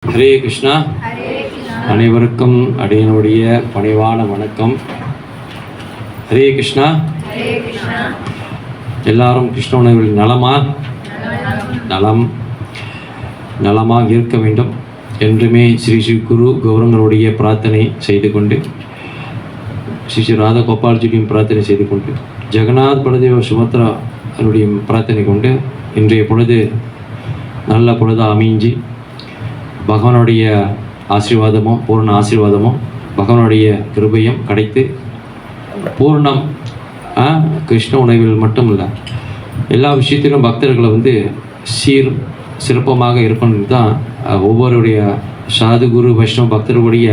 ஹரே கிருஷ்ணா. அனைவருக்கும் அடியனுடைய பணிவான வணக்கம். ஹரே கிருஷ்ணா. எல்லாரும் கிருஷ்ண உணவில் நலமாக இருக்க வேண்டும் என்றுமே ஸ்ரீ ஸ்ரீ குரு கௌரங்களுடைய பிரார்த்தனை செய்து கொண்டு, ஸ்ரீ ஸ்ரீ ராதா கோபால்ஜியுடையும் பிரார்த்தனை செய்து கொண்டு, ஜெகநாத் பலதேவ சுபத்ரா அவருடைய பிரார்த்தனை கொண்டு இன்றைய பொழுது நல்ல பொழுதாக அமைஞ்சி பகவானுடைய ஆசீர்வாதமும் பூர்ண ஆசீர்வாதமும் பகவானுடைய கிருபையும் கிடைத்து பூர்ணம் கிருஷ்ண உணவில் மட்டும் இல்லை, எல்லா விஷயத்திலும் பக்தர்களை சிறப்பமாக இருக்கணும் தான் ஒவ்வொருடைய சாது குரு வைஷ்ணவ பக்தர்களுடைய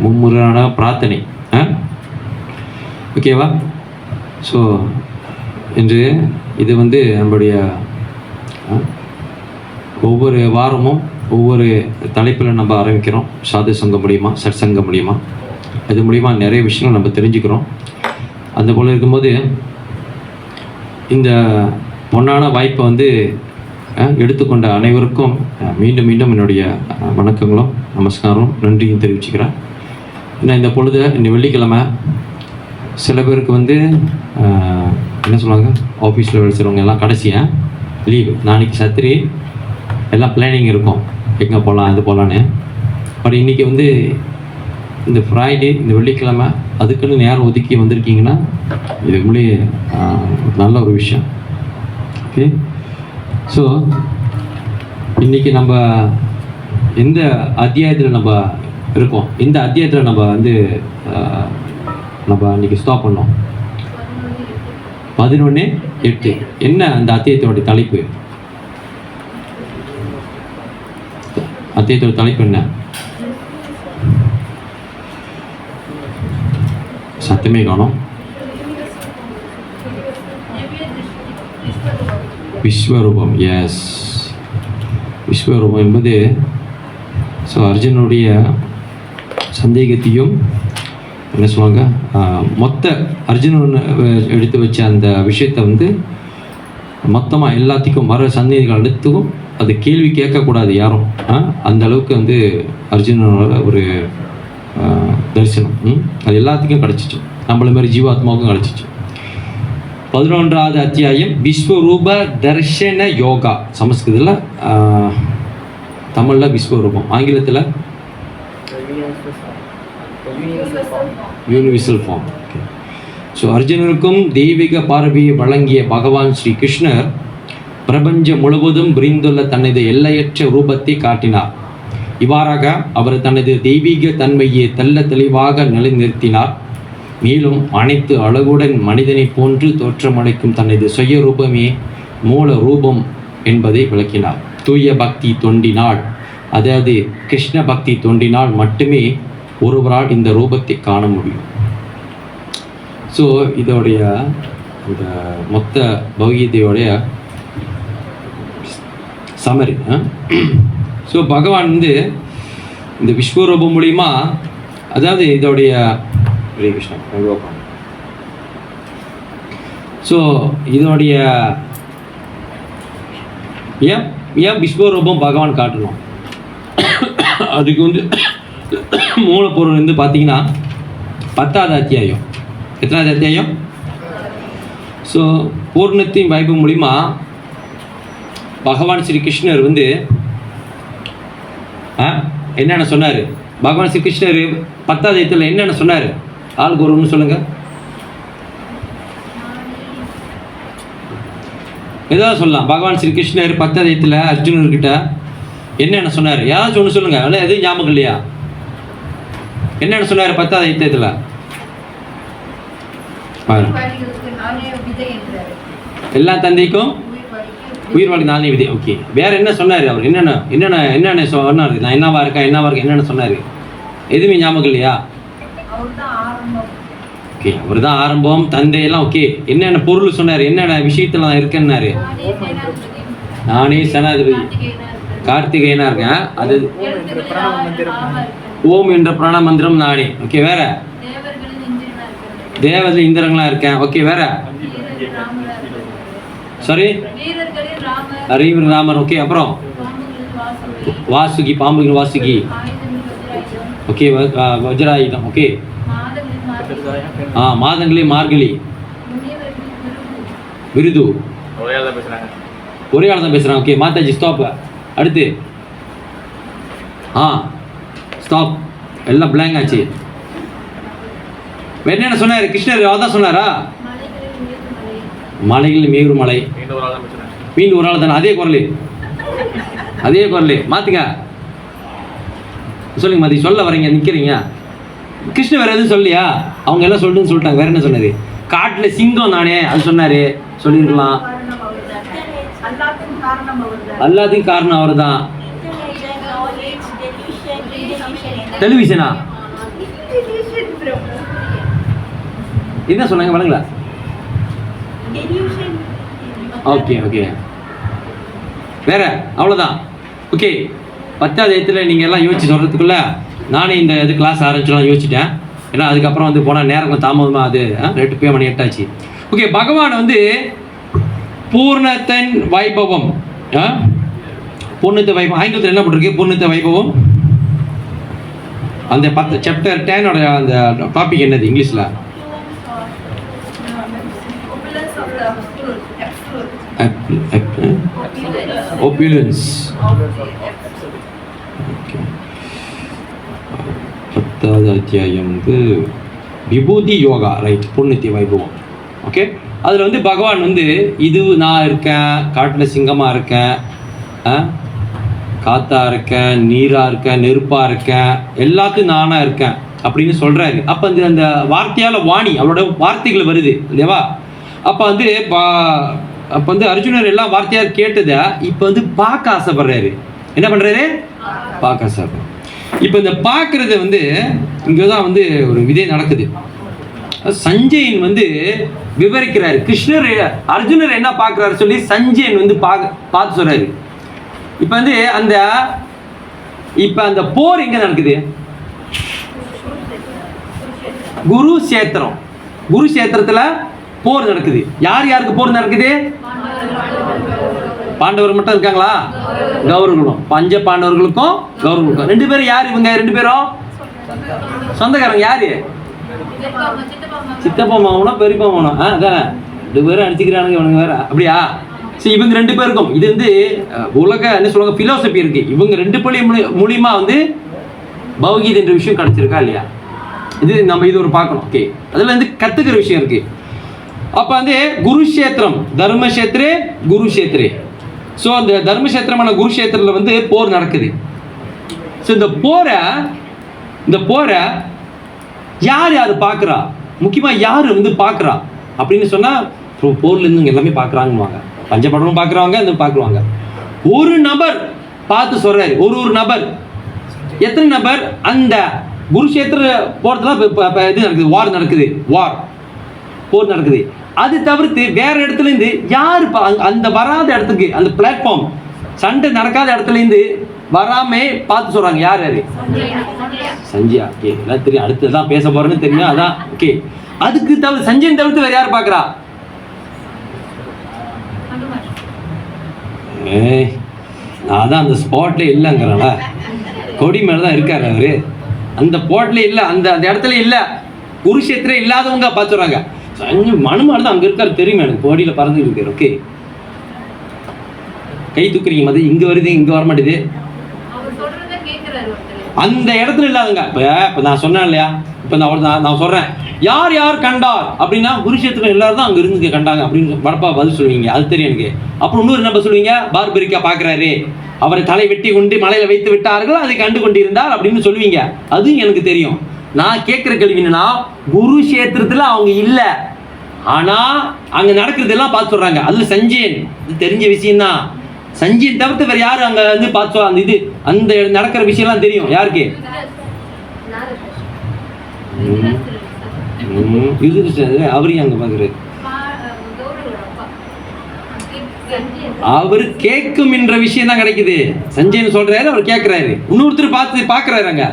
மும்முறையான பிரார்த்தனை. ஓகேவா? ஸோ இன்று இது நம்மளுடைய ஒவ்வொரு வாரமும் ஒவ்வொரு தலைப்பில் நம்ம ஆரம்பிக்கிறோம். சாது சங்கம் மூலிமா, சட் சங்கம் மூலிமா, அது மூலிமா நிறைய விஷயங்கள் நம்ம தெரிஞ்சுக்கிறோம். அந்த போல் இருக்கும்போது இந்த பொன்னான வாய்ப்பை எடுத்துக்கொண்ட அனைவருக்கும் மீண்டும் மீண்டும் என்னுடைய வணக்கங்களும் நமஸ்காரம் நன்றியும் தெரிவிச்சுக்கிறேன். ஏன்னா இந்த பொழுது இந்த வெள்ளிக்கிழமை சில பேருக்கு என்ன சொல்லுவாங்க, ஆஃபீஸில் வேலை செய்கிறவங்க எல்லாம் கடைசியாக லீவு, நாளைக்கு சத்திரி எல்லாம் பிளானிங் இருக்கும், எங்கே போகலாம் இது போகலான்னு. பட் இன்றைக்கி இந்த ஃப்ரைடே, இந்த வெள்ளிக்கிழமை அதுக்குன்னு நேரம் ஒதுக்கி வந்திருக்கீங்கன்னா இது உண்மையே நல்ல ஒரு விஷயம். ஓகே, ஸோ இன்றைக்கி நம்ம எந்த அத்தியாயத்தில் நம்ம இருக்கோம், இந்த அத்தியாயத்தில் நம்ம நம்ம இன்றைக்கி ஸ்டாப் பண்ணோம் 11:8. என்ன அந்த அத்தியாயத்தோடைய தலைப்பு? அத்தியாயத்தோட தலைப்பு என்ன? சத்தமே காணோம். விஸ்வரூபம். எஸ், விஸ்வரூபம் என்பது அர்ஜுனுடைய சந்தேகத்தையும் என்ன சொல்லுவாங்க, மொத்த அர்ஜுனன் எடுத்து வச்ச அந்த விஷயத்தை மொத்தமாக எல்லாத்துக்கும் வர சந்தேகங்கள் எடுத்துக்கும் அது கேள்வி கேட்கக்கூடாது யாரும். அந்த அளவுக்கு அர்ஜுனனோட ஒரு தரிசனம் அது எல்லாத்துக்கும் கிடச்சிச்சு, நம்மள மாதிரி ஜீவாத்மாவுக்கும் கிடச்சிச்சு. 11வது அத்தியாயம் விஸ்வரூப தர்ஷன யோகா. சமஸ்கிருதத்தில், தமிழில் விஸ்வரூபம், ஆங்கிலத்தில் யூனிவர்சல் ஃபார்ம். ஸோ அர்ஜுனனுக்கும் தெய்வீக பார்வையை வழங்கிய பகவான் ஸ்ரீ கிருஷ்ணர் பிரபஞ்சம் முழுவதும் விரிந்துள்ள தனது எல்லையற்ற ரூபத்தை காட்டினார். இவ்வாறாக அவர் தனது தெய்வீக தன்மையை தெள்ள தெளிவாக நிலைநிறுத்தினார். மேலும் அனைத்து அழகுடன் மனிதனை போன்று தோற்றமளிக்கும் தனது சுய ரூபமே மூல ரூபம் என்பதை விளக்கினார். தூய பக்தி தோன்றினால், அதாவது கிருஷ்ண பக்தி தோன்றினால் மட்டுமே ஒருவரால் இந்த ரூபத்தை காண முடியும். ஸோ இதோடைய இந்த மொத்த பகவத்கீதையோடைய சமரி. ஸோ பகவான் இந்த விஸ்வரூபம் மூலிமா, அதாவது இதோடைய ஹரே கிருஷ்ணா, ஸோ இதோடைய ஏன் விஸ்வரூபம் பகவான் காட்டணும்? அதுக்கு மூலப்பொருள் பார்த்தீங்கன்னா 10வது அத்தியாயம். எத்தனாவது அத்தியாயம்? ஸோ பூர்ணத்தின் வாய்ப்பு மூலிமா பகவான் ஸ்ரீ கிருஷ்ணர் என்னென்ன சொன்னார்? பகவான் ஸ்ரீ கிருஷ்ணர் 10வது அத்தியாயத்தில் என்னென்ன சொன்னார்? ஆளுக்கு ஒரு ஒன்று சொல்லுங்கள். ஏதாவது சொல்லலாம். பகவான் ஸ்ரீ கிருஷ்ணர் 10வது அத்தியாயத்தில் அர்ஜுனர்கிட்ட என்னென்ன சொன்னார்? யாராச்சும் ஒன்று சொல்லுங்கள். ஆனால் எதுவும் ஞாபகம் இல்லையா? என்னென்ன சொன்னார் 10வது அத்தியாயத்தில்? எல்லா தந்தைக்கும் உயிர் வாழ்க்கை நானே விதை. ஓகே, வேற என்ன சொன்னார் அவர்? என்னென்ன சொன்னார்? நான் என்னவா இருக்கேன் என்னென்ன சொன்னார்? எதுவுமே ஞாபகம் இல்லையா? ஓகே, அவர் தான் ஆரம்பம், தந்தையெல்லாம். ஓகே, என்னென்ன பொருள் சொன்னார்? என்னென்ன விஷயத்தில் நான் இருக்கேன்னாரு? நானே சனாதிபதி கார்த்திகேயனா இருக்கேன். அது ஓம் என்ற பிராண மந்திரம் நானே. ஓகே, வேற தேவதை இந்திரங்களா இருக்கேன். ஓகே, வேற சாரி வீரர் ராமர். ஓகே, அப்புறம் வாசுகி, பாம்புகள் வாசுகி. ஓகே, வஜ்ராயுதம். ஓகே, மாதங்களே மார்கழி, விருது. ஒரே ஆள் தான் பேசுகிறாங்க. Okay, Mataji stop. அடுத்து ஸ்டாப். எல்லாம் பிளாங்க் ஆச்சு. என்ன சொன்னார் கிருஷ்ணர்? அதான் சொன்னாரா? மலைகள் மேரு மலை. மீண்டும் ஒரு ஆள் தானே? அதே குரல் மாத்துங்க. சொல்லுங்க மாத்தி. சொல்ல வரீங்க, நிற்கிறீங்க. கிருஷ்ண வேற எதுவும் சொல்லியா? அவங்க எல்லாம் சொல்லிட்டாங்க. வேற என்ன சொன்னாரு? காட்டுல சிங்கம் தானே அது சொன்னாரு. சொல்லிருக்கலாம். எல்லாத்துக்கும் காரணம் அவர் தான். டெலிவிஷனா என்ன சொன்னாங்க? வணங்களா? ஓகே ஓகே, வேற அவ்வளோதான். ஓகே, 10வது இடத்துல நீங்கள் எல்லாம் யோசிச்சு சொல்கிறதுக்குள்ள நானே இந்த இது கிளாஸ் ஆரம்பிச்சுலாம் யோசிச்சிட்டேன். ஏன்னா அதுக்கப்புறம் வந்து போனால் நேரம் கொஞ்சம் தாமதமாக அது 8 மணி 8 ஆச்சு. ஓகே, பகவான் வந்து பூர்ணத்தன் வைபவம். பூர்ணத்த வைபவம் ஆங்கிலத்தில் என்ன போட்டிருக்கு? பூர்ணத்த வைபவம். அந்த 10 சாப்டர் 10 அந்த டாபிக் என்னது இங்கிலீஷில்? opulence. 10வது அத்தியாயம் வந்து விபூதி யோகா, ரைட்? புண்ணிய வைபவம். ஓகே, அதில் வந்து பகவான் வந்து இது நான் இருக்கேன், காட்டில் சிங்கமாக இருக்கேன், காத்தா இருக்கேன், நீராக இருக்கேன், நெருப்பாக இருக்கேன், எல்லாத்தையும் நானாக இருக்கேன் அப்படின்னு சொல்கிறாரு. அப்போ அந்த வார்த்தையால் வாணி அவரோட வார்த்தைகள் வருது இல்லையவா? அப்போ வந்து அர்ஜுனர் எல்லாம் வார்த்தையாக கேட்டதை இப்போ வந்து பார்க்க ஆசைப்படுறாரு. என்ன பண்ணுறாரு? பார்க்க ஆசைப்படுறாரு. இப்போ இந்த பார்க்குறது வந்து இங்கே தான் வந்து ஒரு விதை நடக்குது. சஞ்சயன் வந்து விவரிக்கிறாரு. கிருஷ்ணர் அர்ஜுனர் என்ன பார்க்குறாரு சொல்லி சஞ்சயன் வந்து பார்த்து சொல்கிறாரு. இப்போ வந்து அந்த போர் எங்கே நடக்குது? குருஷேத்திரத்தில் போர் நடக்குது. யாருக்கு போர் நடக்குது? பாண்டவர் மட்டும் இருக்காங்களா? கௌரவர்களும். பஞ்ச பாண்டவர்களுக்கும் கௌரவர்களுக்கும் 2 பேரும் யார்? இவங்க 2 பேரும் சொந்தக்காரங்க. யாரு? சித்தப்பா மாவனும் பெரியப்பா மாவனும். அதானே 2 பேரும் அடிச்சுக்கிறானுங்க இவனுங்க வேற. அப்படியா? சரி, இவங்க 2 பேருக்கும் இது வந்து உலக என்ன சொல்லுவாங்க, பிலோசபி இருக்கு. இவங்க 2 மூலியமா வந்து பௌகீத என்ற விஷயம் கிடைச்சிருக்கா இல்லையா? இது ஒரு பார்க்கணும். ஓகே, அதில் வந்து கற்றுக்கிற விஷயம் இருக்கு. அப்போ வந்து குருஷேத்திரம், தர்மக்ஷேத்ரே குருஷேத்ரே. ஸோ அந்த தர்மக்ஷேத்திரமான குருஷேத்திரத்தில் வந்து போர் நடக்குது. ஸோ இந்த போரை யார் பார்க்குறா? முக்கியமாக யார் வந்து பார்க்குறா அப்படின்னு சொன்னால் போர்லேருந்து எல்லாமே பார்க்குறாங்கன்னு. பஞ்சபடமும் பார்க்குறாங்க, இந்த பார்க்குறாங்க. ஒரு நபர் பார்த்து சொல்கிறாரு. ஒரு நபர். எத்தனை நபர்? அந்த குருஷேத்திர போகிறதுலாம் இது நடக்குது, போர் நடக்குது. அது தவிர்த்து வேற இடத்துல இருந்து யாரு அந்த வராத இடத்துக்கு, அந்த பிளாட்ஃபார்ம் சண்டை நடக்காத இடத்துல இருந்து வராம பார்த்து சொல்றாங்க. யார்? சஞ்சயா. ஓகே, எல்லாம் தெரியும். அடுத்ததான் பேச போறேன்னு தெரியும். அதான் ஓகே. அதுக்கு தவிர சஞ்சயன் தவிர்த்து வேற யார் பார்க்கறா? நான் தான் அந்த ஸ்பாட்ல இல்லைங்கிறல, கொடி மேலதான் இருக்காரு அவரு. அந்த போட்ல இல்லை, அந்த இடத்துல இல்லை, குருஷேத்திரம் இல்லாதவங்க பார்த்துறாங்க. மனுமானது அங்கே இருக்காரு தெரியுமா எனக்கு, கோடியில் பறந்துட்டு இருக்காரு. ஓகே, கை தூக்குறீங்க மாதிரி இங்கே வருது, இங்கே வர மாட்டேது. அந்த இடத்துல இல்லாதவங்க. இப்போ நான் சொன்னேன் இல்லையா, இப்போ நான் சொல்கிறேன், யார் கண்டார் அப்படின்னா குருஷேத்திரம் எல்லாரும் தான் அங்கே இருந்து கண்டாங்க அப்படின்னு வடப்பா பதில் சொல்லுவீங்க. அது தெரியும் எனக்கு. அப்புறம் இன்னொரு என்ன சொல்லுவீங்க? பார்பரிக்கா பார்க்குறாரு, அவரை தலை வெட்டி கொண்டு மலையில் வைத்து விட்டார்கள், அதை கண்டு கொண்டிருந்தார் அப்படின்னு சொல்லுவீங்க. அதுவும் எனக்கு தெரியும். நான் கேட்குற கேள்வி என்னன்னா, குருஷேத்திரத்தில் அவங்க இல்லை, ஆனால் அங்கே நடக்கிறதெல்லாம் பார்த்து சொல்கிறாங்க. அதில் சஞ்சயன், இது தெரிஞ்ச விஷயம்தான். சஞ்சயன் தவிர்த்து வேறு யார் அங்கே வந்து பார்த்து அந்த அந்த நடக்கிற விஷயம்லாம் தெரியும் யாருக்கு? அவரையும் அங்கே பார்க்குறாரு. அவர் கேட்கும் என்ற விஷயம் தான் கிடைக்குது. சஞ்சயன் சொல்றாரு, அவர் கேட்கிறாரு, இன்னொருத்தர் பார்க்கறாரு. அங்க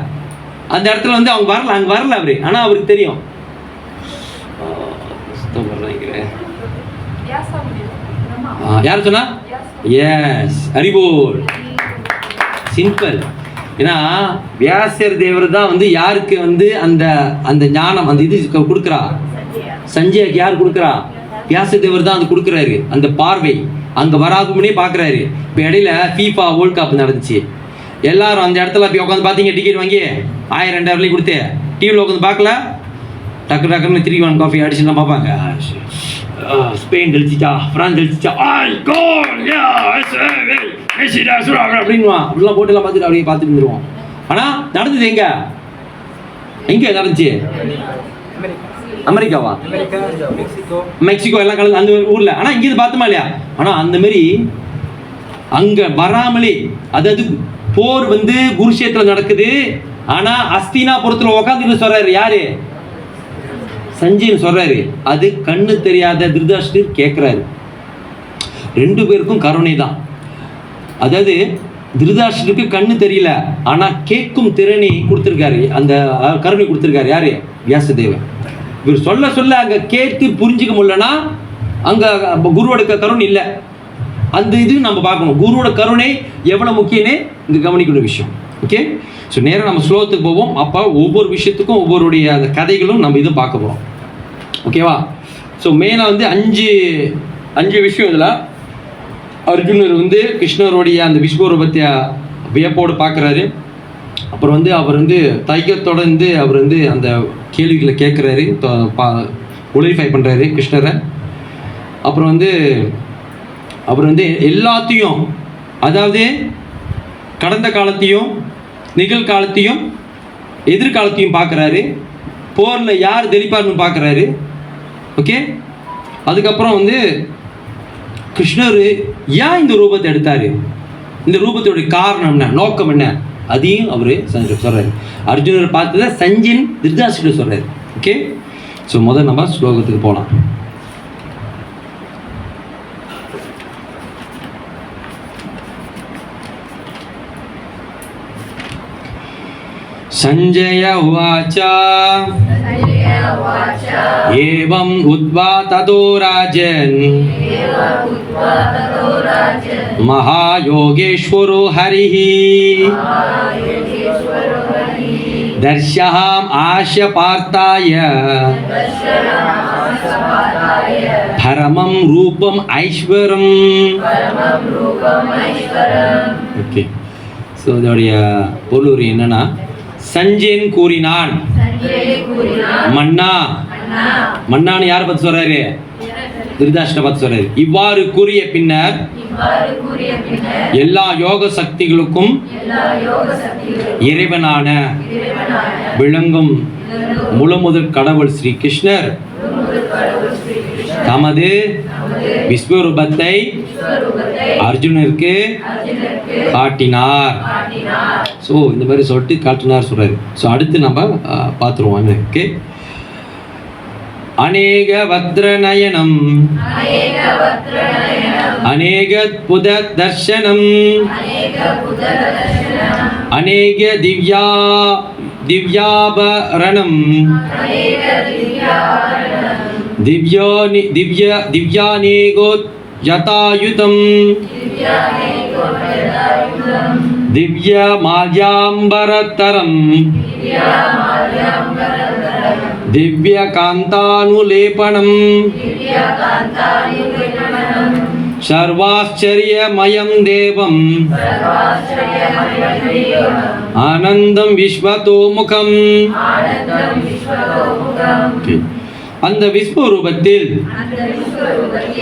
அந்த இடத்துல வந்து அவங்க வரல, அங்க வரல அவரு, ஆனா அவருக்கு தெரியும். யார் சொன்னா? எஸ், ஹரிபோல். சிம்பிள். ஏன்னா வியாசர் தேவர் தான் வந்து யாருக்கு வந்து அந்த அந்த ஞானம் அந்த இது கொடுக்குறா, சஞ்சய்க்கு யார் கொடுக்குறா? வியாச தேவர் தான் அது கொடுக்குறாரு. அந்த பார்வை அங்கே வராதுமுன்னே பார்க்குறாரு. இப்போ இடையில FIFA வேர்ல்ட் கப் நடந்துச்சு. எல்லாரும் அந்த இடத்துல போய் உட்காந்து பார்த்தீங்க, டிக்கெட் வாங்கி 1000-2000 கொடுத்து டிவியில் உட்காந்து பார்க்கல, டக்கு டக்குன்னு 3-1 காஃபி அடிச்சுலாம் பார்ப்பாங்க. ஸ்பெயின் ஜெயிச்சிச்சா, ஃப்ரான்ஸ் ஜெயிச்சிச்சா, அப்படின்வான். அப்படிலாம் போட்டுலாம் பார்த்துட்டு அப்படியே பார்த்துட்டு இருந்துருவோம். ஆனால் நடந்தது எங்கே நடந்துச்சு? அமெரிக்காவா, மெக்சிகோ எல்லாம் கலந்து அந்த ஊரில். ஆனால் இங்கேருந்து பார்த்தோமா இல்லையா? ஆனால் அந்த மாதிரி அங்கே வராமலே, அதாவது போர் வந்து குருஷேத்திரம் நடக்குது. ஆனால் அஸ்தினாபுரத்தில் உட்காந்துட்டு சொல்றாரு யாரு? சஞ்சயன் சொல்றாரு. அது கண்ணு தெரியாத திருதராஷ்டிரர் கேட்கிறாரு. 2 பேருக்கும் கருணை தான். அதாவது திருதராஷ்டிரருக்கு கண்ணு தெரியல, ஆனா கேட்கும் திறனை கொடுத்திருக்காரு, அந்த கருணை கொடுத்திருக்காரு யாரு? வியாசதேவன். இவர் சொல்ல சொல்ல அங்க கேட்டு புரிஞ்சுக்க முடியலன்னா அங்க குருவோட கருணை இல்லை. அந்த இது நம்ம பார்க்கணும், குருவோட கருணை எவ்வளவு முக்கியன்னு இங்க கவனிக்கணும் விஷயம். ஓகே, ஸோ நேராக நம்ம ஸ்லோகத்துக்கு போவோம். அப்போ ஒவ்வொரு விஷயத்துக்கும் ஒவ்வொருடைய அந்த கதைகளும் நம்ம இதுவும் பார்க்க போகிறோம். ஓகேவா? ஸோ மெயினாக வந்து அஞ்சு விஷயம். இதில் அர்ஜுனர் வந்து கிருஷ்ணருடைய அந்த விஸ்வரூபத்தை வியப்போடு பார்க்குறாரு. அப்புறம் வந்து அவர் வந்து தைக்கத்தோட வந்து அவர் வந்து அந்த கேள்விகளை கேட்குறாரு, குளிஃபை பண்ணுறாரு கிருஷ்ணரை. அப்புறம் வந்து அவர் வந்து எல்லாத்தையும், அதாவது கடந்த காலத்தையும் நிகழ்காலத்தையும் எதிர்காலத்தையும் பார்க்குறாரு. போரில் யார் தெளிப்பார்னு பார்க்குறாரு. ஓகே, அதுக்கப்புறம் வந்து கிருஷ்ணர் ஏன் இந்த ரூபத்தை எடுத்தார், இந்த ரூபத்தோடைய காரணம் என்ன, நோக்கம் என்ன, அதையும் அவர் சொல்கிறார். அர்ஜுனர் பார்த்ததை சஞ்சயன் திருதராஷ்டிரர் சொல்கிறார். ஓகே, ஸோ முதல் நம்ம ஸ்லோகத்துக்கு போகலாம். संजय उवाच एवं उद्वा ततो राजन् महायोगेश्वरो हरिः दर्शयाम् आस्य पार्थाय परमं रूपम् ऐश्वरम्. ओके, ஸோ இதோடைய பொருள் என்னன்னா, சஞ்சயன் கூறினான், மன்னா, மன்னான்னு யாரை பற்றி சொல்றாரு? திருதராஷ்டிரரை பற்றி சொல்றாரு. இவ்வாறு கூறிய பின்னர் எல்லா யோக சக்திகளுக்கும் இறைவனான விளங்கும் முழுமுதல் கடவுள் ஸ்ரீ கிருஷ்ணர் தமது விஸ்வரூபத்தை அர்ஜுனருக்கு காட்டினார். ஸோ இந்த மாதிரி சொல்லிட்டு காட்டினார் சொல்றாரு. ஸோ அடுத்து நம்ம பார்த்துருவோம். ஓகே, அநேக வத்ரநயனம் அநேக புத தர்சனம் அநேக திவ்யாபரணம் திவ்யானேகோ யதாயுதம் திவ்ய மால்யாம்பரதரம் திவ்ய காந்தானுலேபனம் சர்வாச்சரியமயம் தேவம் ஆனந்தம் விஸ்வதோமுகம். அந்த விஸ்வரூபத்தில்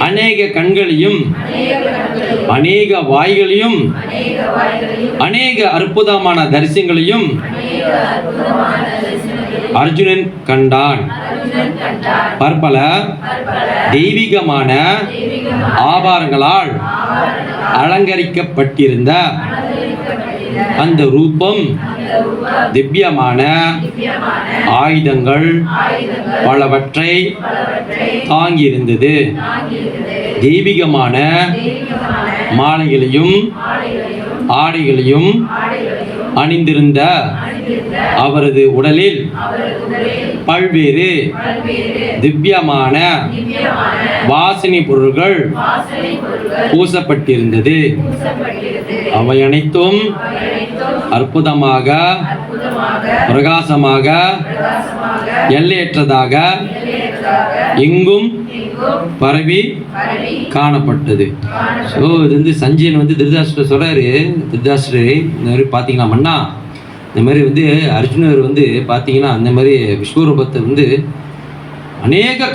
அநேக கண்களையும் அநேக வாய்களையும் அநேக அற்புதமான தரிசனங்களையும் அர்ஜுனன் கண்டான். பற்பல தெய்வீகமான ஆபாரங்களால் அலங்கரிக்கப்பட்டிருந்த அந்த ரூபம் திவ்யமான ஆயுதங்கள் பலவற்றை தாங்கியிருந்தது. தெய்வீகமான மாலைகளையும் ஆடைகளையும் அணிந்திருந்த அவரது உடலில் பல்வேறு திவ்யமான வாசனை பொருட்கள் பூசப்பட்டிருந்தது. அவை அனைத்தும் அற்புதமாக, பிரகாசமாக, எல்லையற்றதாக எங்கும் பரவி காணப்பட்டது. ஸோ இது வந்து சஞ்சயன் வந்து திருதராஷ்டிரர் சொல்கிறாரு. திருதராஷ்டிரர் இந்த மாதிரி பார்த்தீங்கன்னா மன்னா, இந்த மாதிரி வந்து அர்ஜுனர் வந்து பார்த்தீங்கன்னா அந்த மாதிரி விஸ்வரூபத்தை வந்து அநேக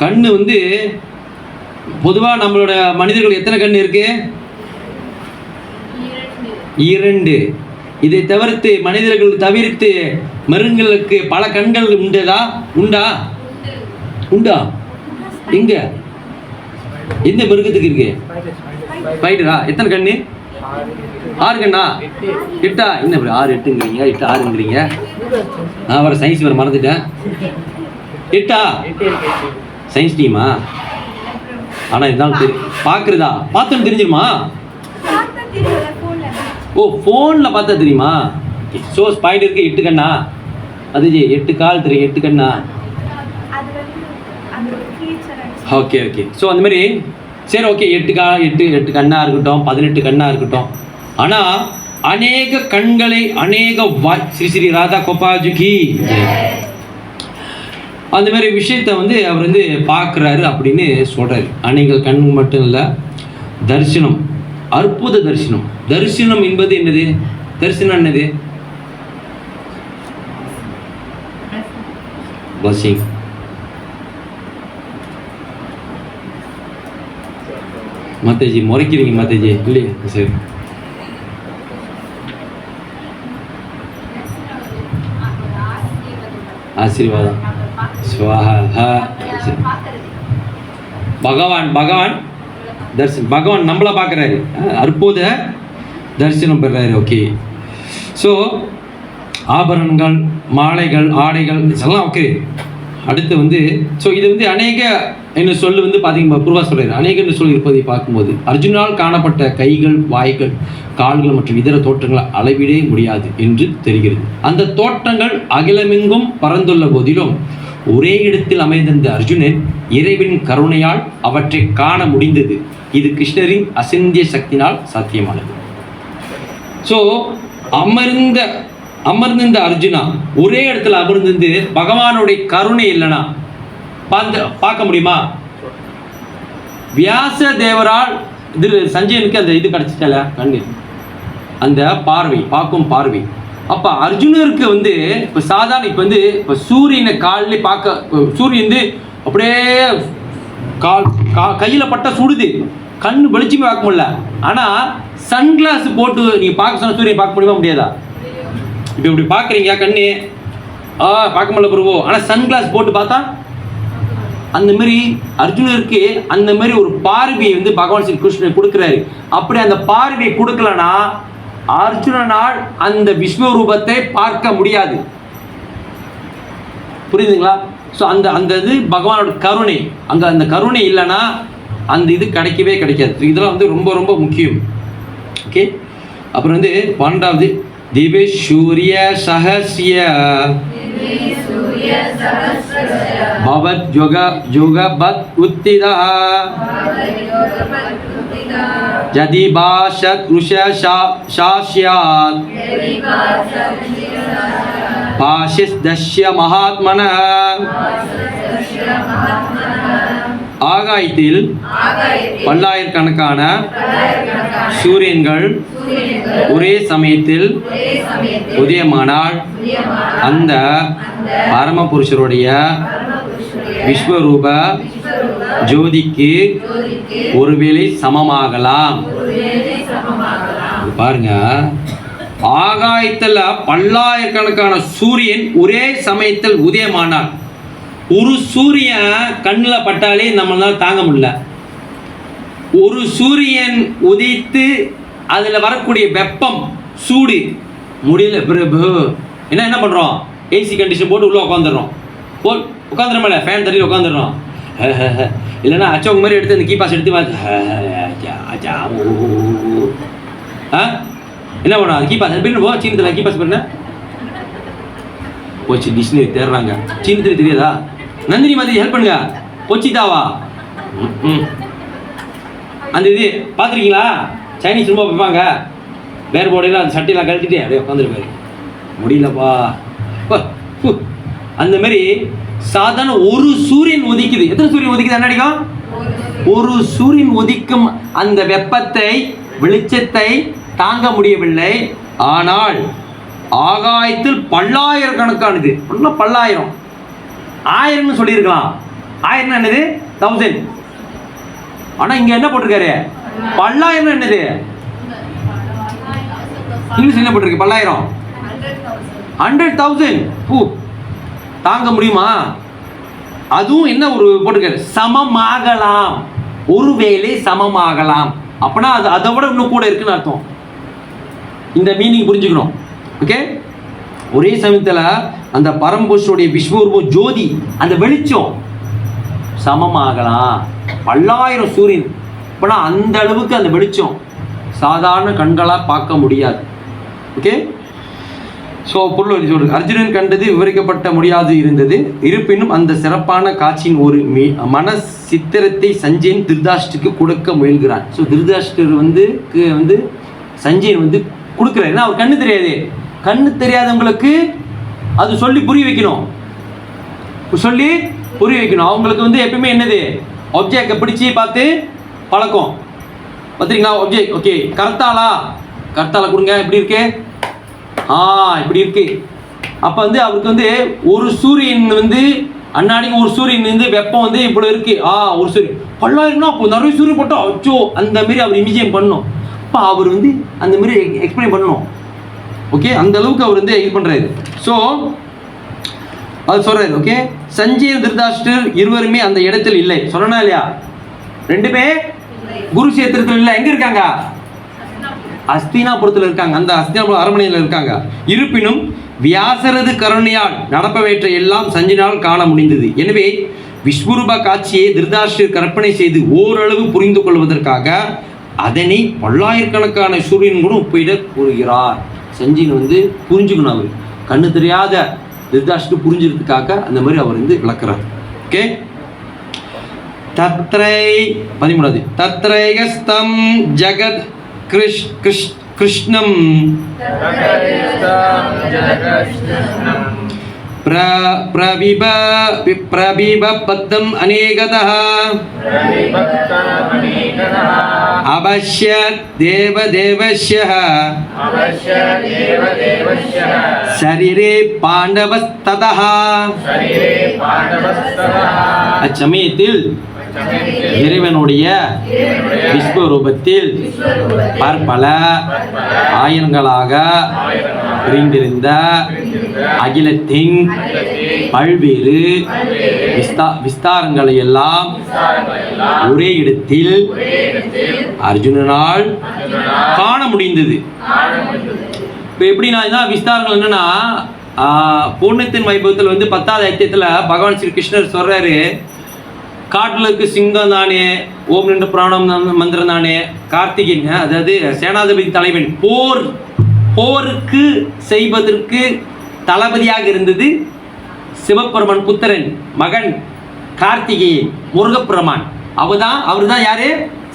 கண்ணு வந்து பொதுவாக நம்மளோட மனிதர்கள் எத்தனை கண் இருக்கு? 2. இதை தவிர்த்து மனிதர்கள் தவிர்த்து மிருகங்களுக்கு பல கண்கள் உண்டா? எங்க எந்த மிருகத்துக்கு இருக்கு? ஃபைட்டரா? எத்தனை கண்ணு? 6 கண்ணா? 8ஆ? என்ன 6 8ங்கிறீங்க? 8 6ங்கிறீங்க? நான் வர சயின்ஸ் வேறு மறந்துட்டேன். 8ஆ? சயின்ஸ் டீமா? ஆனால் இருந்தாலும் தெரியும். பார்க்குறதா? பார்த்தோன்னு தெரிஞ்சிருமா? ஓ, ஃபோனில் பார்த்தா தெரியுமா? ஸோ ஸ்பைடர் இருக்கு 8 கண்ணா? அது 8 கால் தெரியும். 8 கண்ணா? ஓகே. ஸோ அந்த மாதிரி சரி, ஓகே. 8 கண்ணாக இருக்கட்டும், 18 கண்ணாக இருக்கட்டும். ஆனால் அநேக கண்களை அநேக ஸ்ரீ ராதா கோபாஜுகி அந்த மாதிரி விஷயத்தை வந்து அவர் வந்து பார்க்குறாரு அப்படின்னு சொல்கிறாரு. அநேக கண் மட்டும் இல்லை, தரிசனம், அற்புத தரிசனம். தரிசனம் என்பது என்னது? தரிசனம் என்னது? பிளஸிங். மாதாஜி முறைக்கிறீங்க மாதாஜி இல்லையா? சரி. ஆசீர்வாதம். பகவான் தரிசனம். பகவான் நம்மளை பார்க்குறாரு, அற்புத தரிசனம் பெறாரு. ஓகே. ஸோ ஆபரணங்கள், மாலைகள், ஆடைகள் இதெல்லாம் ஓகே. அடுத்து வந்து ஸோ இது வந்து அநேக என்ன சொல்லு வந்து பார்த்தீங்கன்னா பூர்வா சொல்கிறார். அநேக சொல்லி இருப்பதை பார்க்கும்போது அர்ஜுனால் காணப்பட்ட கைகள், வாய்கள், கால்கள் மற்றும் இதர தோற்றங்களை அளவிடே முடியாது என்று தெரிகிறது. அந்த தோற்றங்கள் அகிலமெங்கும் பறந்துள்ள போதிலும் ஒரே இடத்தில் அமைந்திருந்த அர்ஜுனன் இறைவனின் கருணையால் அவற்றை காண முடிந்தது. இது கிருஷ்ணரின் அசிந்திய சக்தினால் சாத்தியமானது. ஸோ அமர்ந்திருந்த அர்ஜுனா ஒரே இடத்துல அமர்ந்திருந்து பகவானுடைய கருணை இல்லைனா பார்க்க முடியுமா? வியாச தேவரால் இது சஞ்சயனுக்கு அந்த இது கிடைச்சிட்டல கண்ணு, அந்த பார்வை, பார்க்கும் பார்வை. அப்போ அர்ஜுனருக்கு வந்து இப்போ சாதாரண இப்போ வந்து இப்போ சூரியனை காலில் பார்க்க, சூரியன் வந்து அப்படியே கையில் பட்ட சுடுது, கண் வெளிச்சமே பார்க்க முடியல. ஆனால் சன்கிளாஸ் போட்டு நீங்கள் பார்க்க சொன்ன சூரியன் பார்க்க முடியுமா? முடியாதா? இப்போ இப்படி பார்க்குறீங்க கண்ணு பார்க்க முடியல பிரபு. ஆனால் சன்கிளாஸ் போட்டு பார்த்தா அந்த மாதிரி அர்ஜுனருக்கு அந்த மாதிரி ஒரு பார்வையை வந்து பகவான் ஸ்ரீ கிருஷ்ணன் கொடுக்குறாரு. அப்படி அந்த பார்வையை கொடுக்கலன்னா அர்ஜுனனால் அந்த விஸ்வரூபத்தை பார்க்க முடியாது. புரியுதுங்களா? ஸோ அந்த இது பகவானோட கருணை. அங்கே அந்த கருணை இல்லைன்னா அந்த இது கிடைக்கவே கிடைக்காது. இதெல்லாம் வந்து ரொம்ப ரொம்ப முக்கியம். ஓகே. அப்புறம் வந்து 12வது திவ்ய சூரிய சஹஸ்ய பவத் யுகபத் உத்திதா ஜதி பாஷத் ருஷாஷ்யாத் பாஷிஸ்தஸ்ய மகாத்மனः. ஆகாயத்தில் பல்லாயிரக்கணக்கான சூரியன்கள் ஒரே சமயத்தில் உதயமானால் அந்த பரமபுருஷருடைய விஸ்வரூப ஜோதிக்கு ஒருவேளை சமமாகலாம். பாருங்க, ஆகாயத்தில் பல்லாயிரக்கணக்கான சூரியன் ஒரே சமயத்தில் உதயமானால், ஒரு சூரியன் கண்ணில் பட்டாலே நம்மளால தாங்க முடியல. ஒரு சூரியன் உதித்து அதில் வரக்கூடிய வெப்பம், சூடு முடியல பிரபு. என்ன பண்ணுறோம்? ஏசி கண்டிஷன் போட்டு உள்ளே உட்காந்துடுறோம். உட்காந்துருமல ஃபேன் தட்டி உட்காந்துடுறோம். இல்லைன்னா அச்சவங்க மாதிரி எடுத்து அந்த கீபாஸ் எடுத்து என்ன பண்ணும்? அது கீபாஸ் அப்படின்னு போ சீனத்தில் கீபாஸ் பண்ண போச்சு. டிக்ஷனரி தேடுறாங்க. சீனத்தில் தெரியாதா? நந்தினி மாதிரி ஹெல்ப் பண்ணுங்க. பொச்சிதாவா அந்த இது பார்த்துருக்கீங்களா? சைனீஸ் ரொம்ப வைப்பாங்க, வேறு போடையில் அந்த சட்டையெல்லாம் கழட்டிட்டு அப்படியே உட்காந்துருப்பாரு. முடியலப்பா. அந்த மாதிரி சாதாரண ஒரு சூரியன் உதிக்குது. எத்தனை சூரியன் உதிக்குது அண்ணாடிக்கும்? ஒரு சூரியன் உதிக்கும் அந்த வெப்பத்தை, வெளிச்சத்தை தாங்க முடியவில்லை. ஆனால் ஆகாயத்தில் பல்லாயிரக்கணக்கானது, பல்லாயிரம், ஆயிரம்னு சொல்லியிருக்கலாம். ஆயிரம் என்னது? 1000. ஆனா இங்க என்ன போட்டிருக்காரு? பல்லாயிரம். என்னது இங்கிலீஷ் என்ன போட்டிருக்கு? பல்லாயிரம், 100,000. தாங்க முடியுமா? அதுவும் என்ன ஒரு போட்டிருக்காரு? சமமாகலாம், ஒருவேளை சமமாகலாம். அப்படின்னா அது அதை விட இன்னும் கூட இருக்குன்னு அர்த்தம். இந்த மீனிங் புரிஞ்சுக்கணும். ஓகே. ஒரே சமயத்தில் அந்த பரம்புருஷனுடைய விஸ்வரூபம் ஜோதி, அந்த வெளிச்சம் சமமாகலாம். பல்லாயிரம் சூரியன். அப்படின்னா அந்த அளவுக்கு அந்த வெளிச்சம் சாதாரண கண்களாக பார்க்க முடியாது. ஓகே. ஸோ பொருள் சொல்றது, அர்ஜுனன் கண்டது விவரிக்கப்பட்ட முடியாது இருந்தது. இருப்பினும் அந்த சிறப்பான காட்சியின் ஒரு மன சித்திரத்தை சஞ்சயன் திருதாஷ்டருக்கு கொடுக்க முயல்கிறான். ஸோ திருதாஷ்டர் வந்து சஞ்சயன் வந்து கொடுக்குறாரு. ஏன்னா அவர் கண்ணு தெரியாது. கண்ணு தெரியாதவங்களுக்கு அது சொல்லி புரிய வைக்கணும், சொல்லி புரிய வைக்கணும். அவங்களுக்கு வந்து எப்பயுமே என்னது, ஆப்ஜெக்டை பிடிச்சி பார்த்து பழக்கம். பார்த்துறீங்களா ஆப்ஜெக்ட்? ஓகே, கர்த்தாலா கொடுங்க, எப்படி இருக்கு? இப்படி இருக்கு. அப்போ வந்து அவருக்கு வந்து ஒரு சூரியன் வந்து அண்ணாடிக்கு ஒரு சூரியன் வந்து வெப்பம் வந்து இவ்வளோ இருக்கு. ஒரு சூரியன் பல்லாயிரம்னா அப்போ நிறைய சூரியன் போட்டோம் அச்சோ, அந்த மாதிரி அவர் இமேஜின் பண்ணணும். அப்போ அவர் வந்து அந்த மாதிரி எக்ஸ்பிளைன் பண்ணணும். ஓகே, அந்த அளவுக்கு அவர் வந்து இது பண்ணுறாரு. ஸோ அது சொல்றாரு. ஓகே, சஞ்சயன் திருதாஷ்டர் இருவருமே அந்த இடத்தில் இல்லை. சொன்னா இல்லையா? ரெண்டுமே குருஷேத்திரத்தில் இல்லை. எங்க இருக்காங்க? அஸ்தினாபுரத்தில் இருக்காங்க. அந்த அஸ்தினாபுரம் அரண்மனையில் இருக்காங்க. இருப்பினும் வியாசரது கருணையால் நடப்பவற்றை எல்லாம் சஞ்சயனால் காண முடிந்தது. எனவே விஸ்வரூப காட்சியை திருதாஷ்டர் கற்பனை செய்து ஓரளவு புரிந்து கொள்வதற்காக அதனை பல்லாயிரக்கணக்கான சூரியன் கூட ஒப்பிட கூறுகிறார். சஞ்சயன் வந்து புரிஞ்சுக்கணும். அவர் கண்ணு தெரியாத திருதாஷ்டர் புரிஞ்சுக்கிறதுக்காக அந்த மாதிரி அவர் வந்து விளக்குறார். ஓகே. தத்ரை 13 தத்ரைகஸ்தம் ஜகத் கிருஷ்ணம் பிரபிபப்பத்தம் அநேகதः அவஸ்ய தேவதேவஸ்யः சரீரே பாண்டவஸ்ததः. அச்சமயத்தில் இறைவனுடைய விஸ்வரூபத்தில் பற்பல ஆயிரங்களாக பிரிந்திருந்த அகிலத்தின் பல்வேறு விஸ்தாரங்களை எல்லாம் ஒரே இடத்தில் அர்ஜுனனால் காண முடிந்தது. இப்போ எப்படின்னா விஸ்தாரங்கள் என்னன்னா, பூர்ணத்தின் வைபவத்தில் வந்து 10வது அத்தியாயத்தில் பகவான் ஸ்ரீ கிருஷ்ணர் சொல்றாரு, காட்டில் இருக்க சிங்கம் தானே, ஓம் நின்ற பிராணம் மந்திரம் தானே, கார்த்திகேயன் அதாவது சேனாதிபதி தலைவன் போருக்கு செய்வதற்கு தளபதியாக இருந்தது சிவபெருமான் புத்திரன் மகன் கார்த்திகேயன் முருகப்பெருமான். அவர் தான் யாரு?